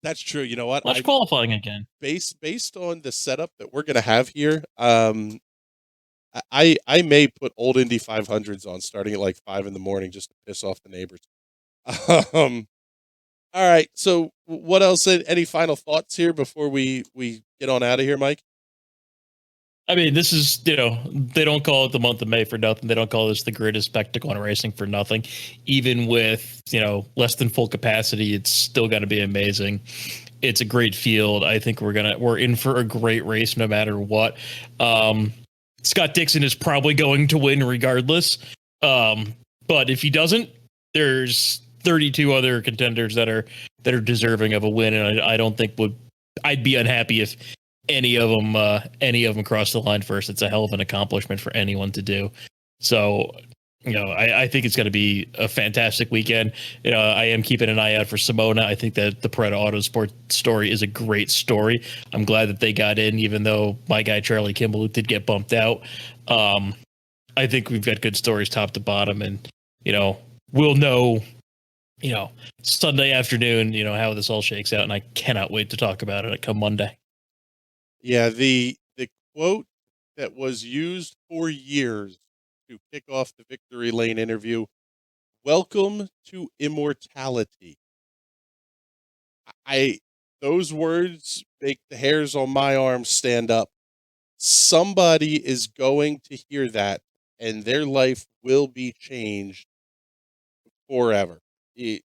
That's true. You know what? Watch qualifying again. Based on the setup that we're gonna have here, I may put old Indy 500s on starting at like 5 in the morning just to piss off the neighbors. Um, all right. So what else? Any final thoughts here before we get on out of here, Mike? I mean, this is, they don't call it the month of May for nothing. They don't call this the greatest spectacle in racing for nothing. Even with, less than full capacity, it's still going to be amazing. It's a great field. I think we're in for a great race no matter what. Scott Dixon is probably going to win regardless. But if he doesn't, there's 32 other contenders that are deserving of a win, and I don't think I'd be unhappy if any of them cross the line first. It's a hell of an accomplishment for anyone to do. So, I think it's going to be a fantastic weekend. I am keeping an eye out for Simona. I think that the Pagoda Autosport story is a great story. I'm glad that they got in, even though my guy Charlie Kimball did get bumped out. I think we've got good stories top to bottom, and we'll know Sunday afternoon how this all shakes out, and I cannot wait to talk about it come Monday. Yeah, the quote that was used for years to kick off the Victory Lane interview, "Welcome to immortality." Those words make the hairs on my arm stand up. Somebody is going to hear that, and their life will be changed forever.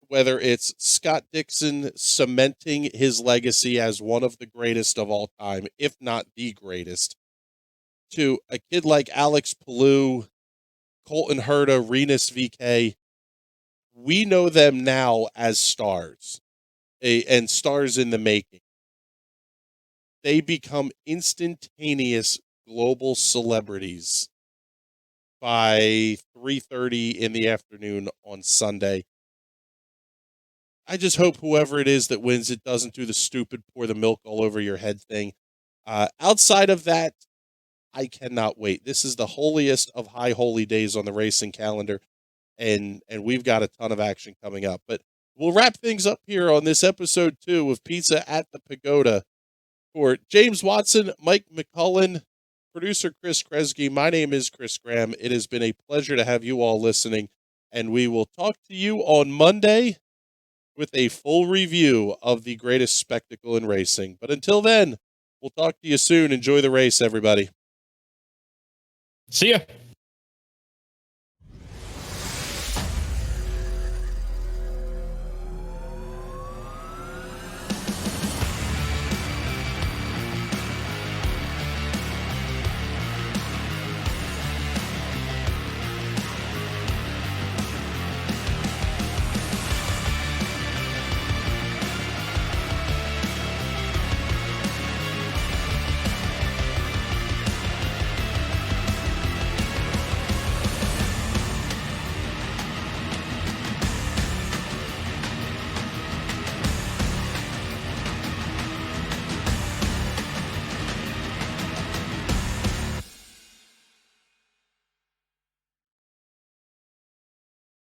Whether it's Scott Dixon cementing his legacy as one of the greatest of all time, if not the greatest, to a kid like Alex Palou, Colton Herta, Renus VK, we know them now as stars, and stars in the making. They become instantaneous global celebrities by 3:30 in the afternoon on Sunday. I just hope whoever it is that wins it doesn't do the stupid pour the milk all over your head thing. Outside of that, I cannot wait. This is the holiest of high holy days on the racing calendar, and we've got a ton of action coming up. But we'll wrap things up here on this episode 2 of Pizza at the Pagoda. For James Watson, Mike McCullen, producer Chris Kresge, my name is Chris Graham. It has been a pleasure to have you all listening, and we will talk to you on Monday with a full review of the greatest spectacle in racing. But until then, we'll talk to you soon. Enjoy the race, everybody. See ya.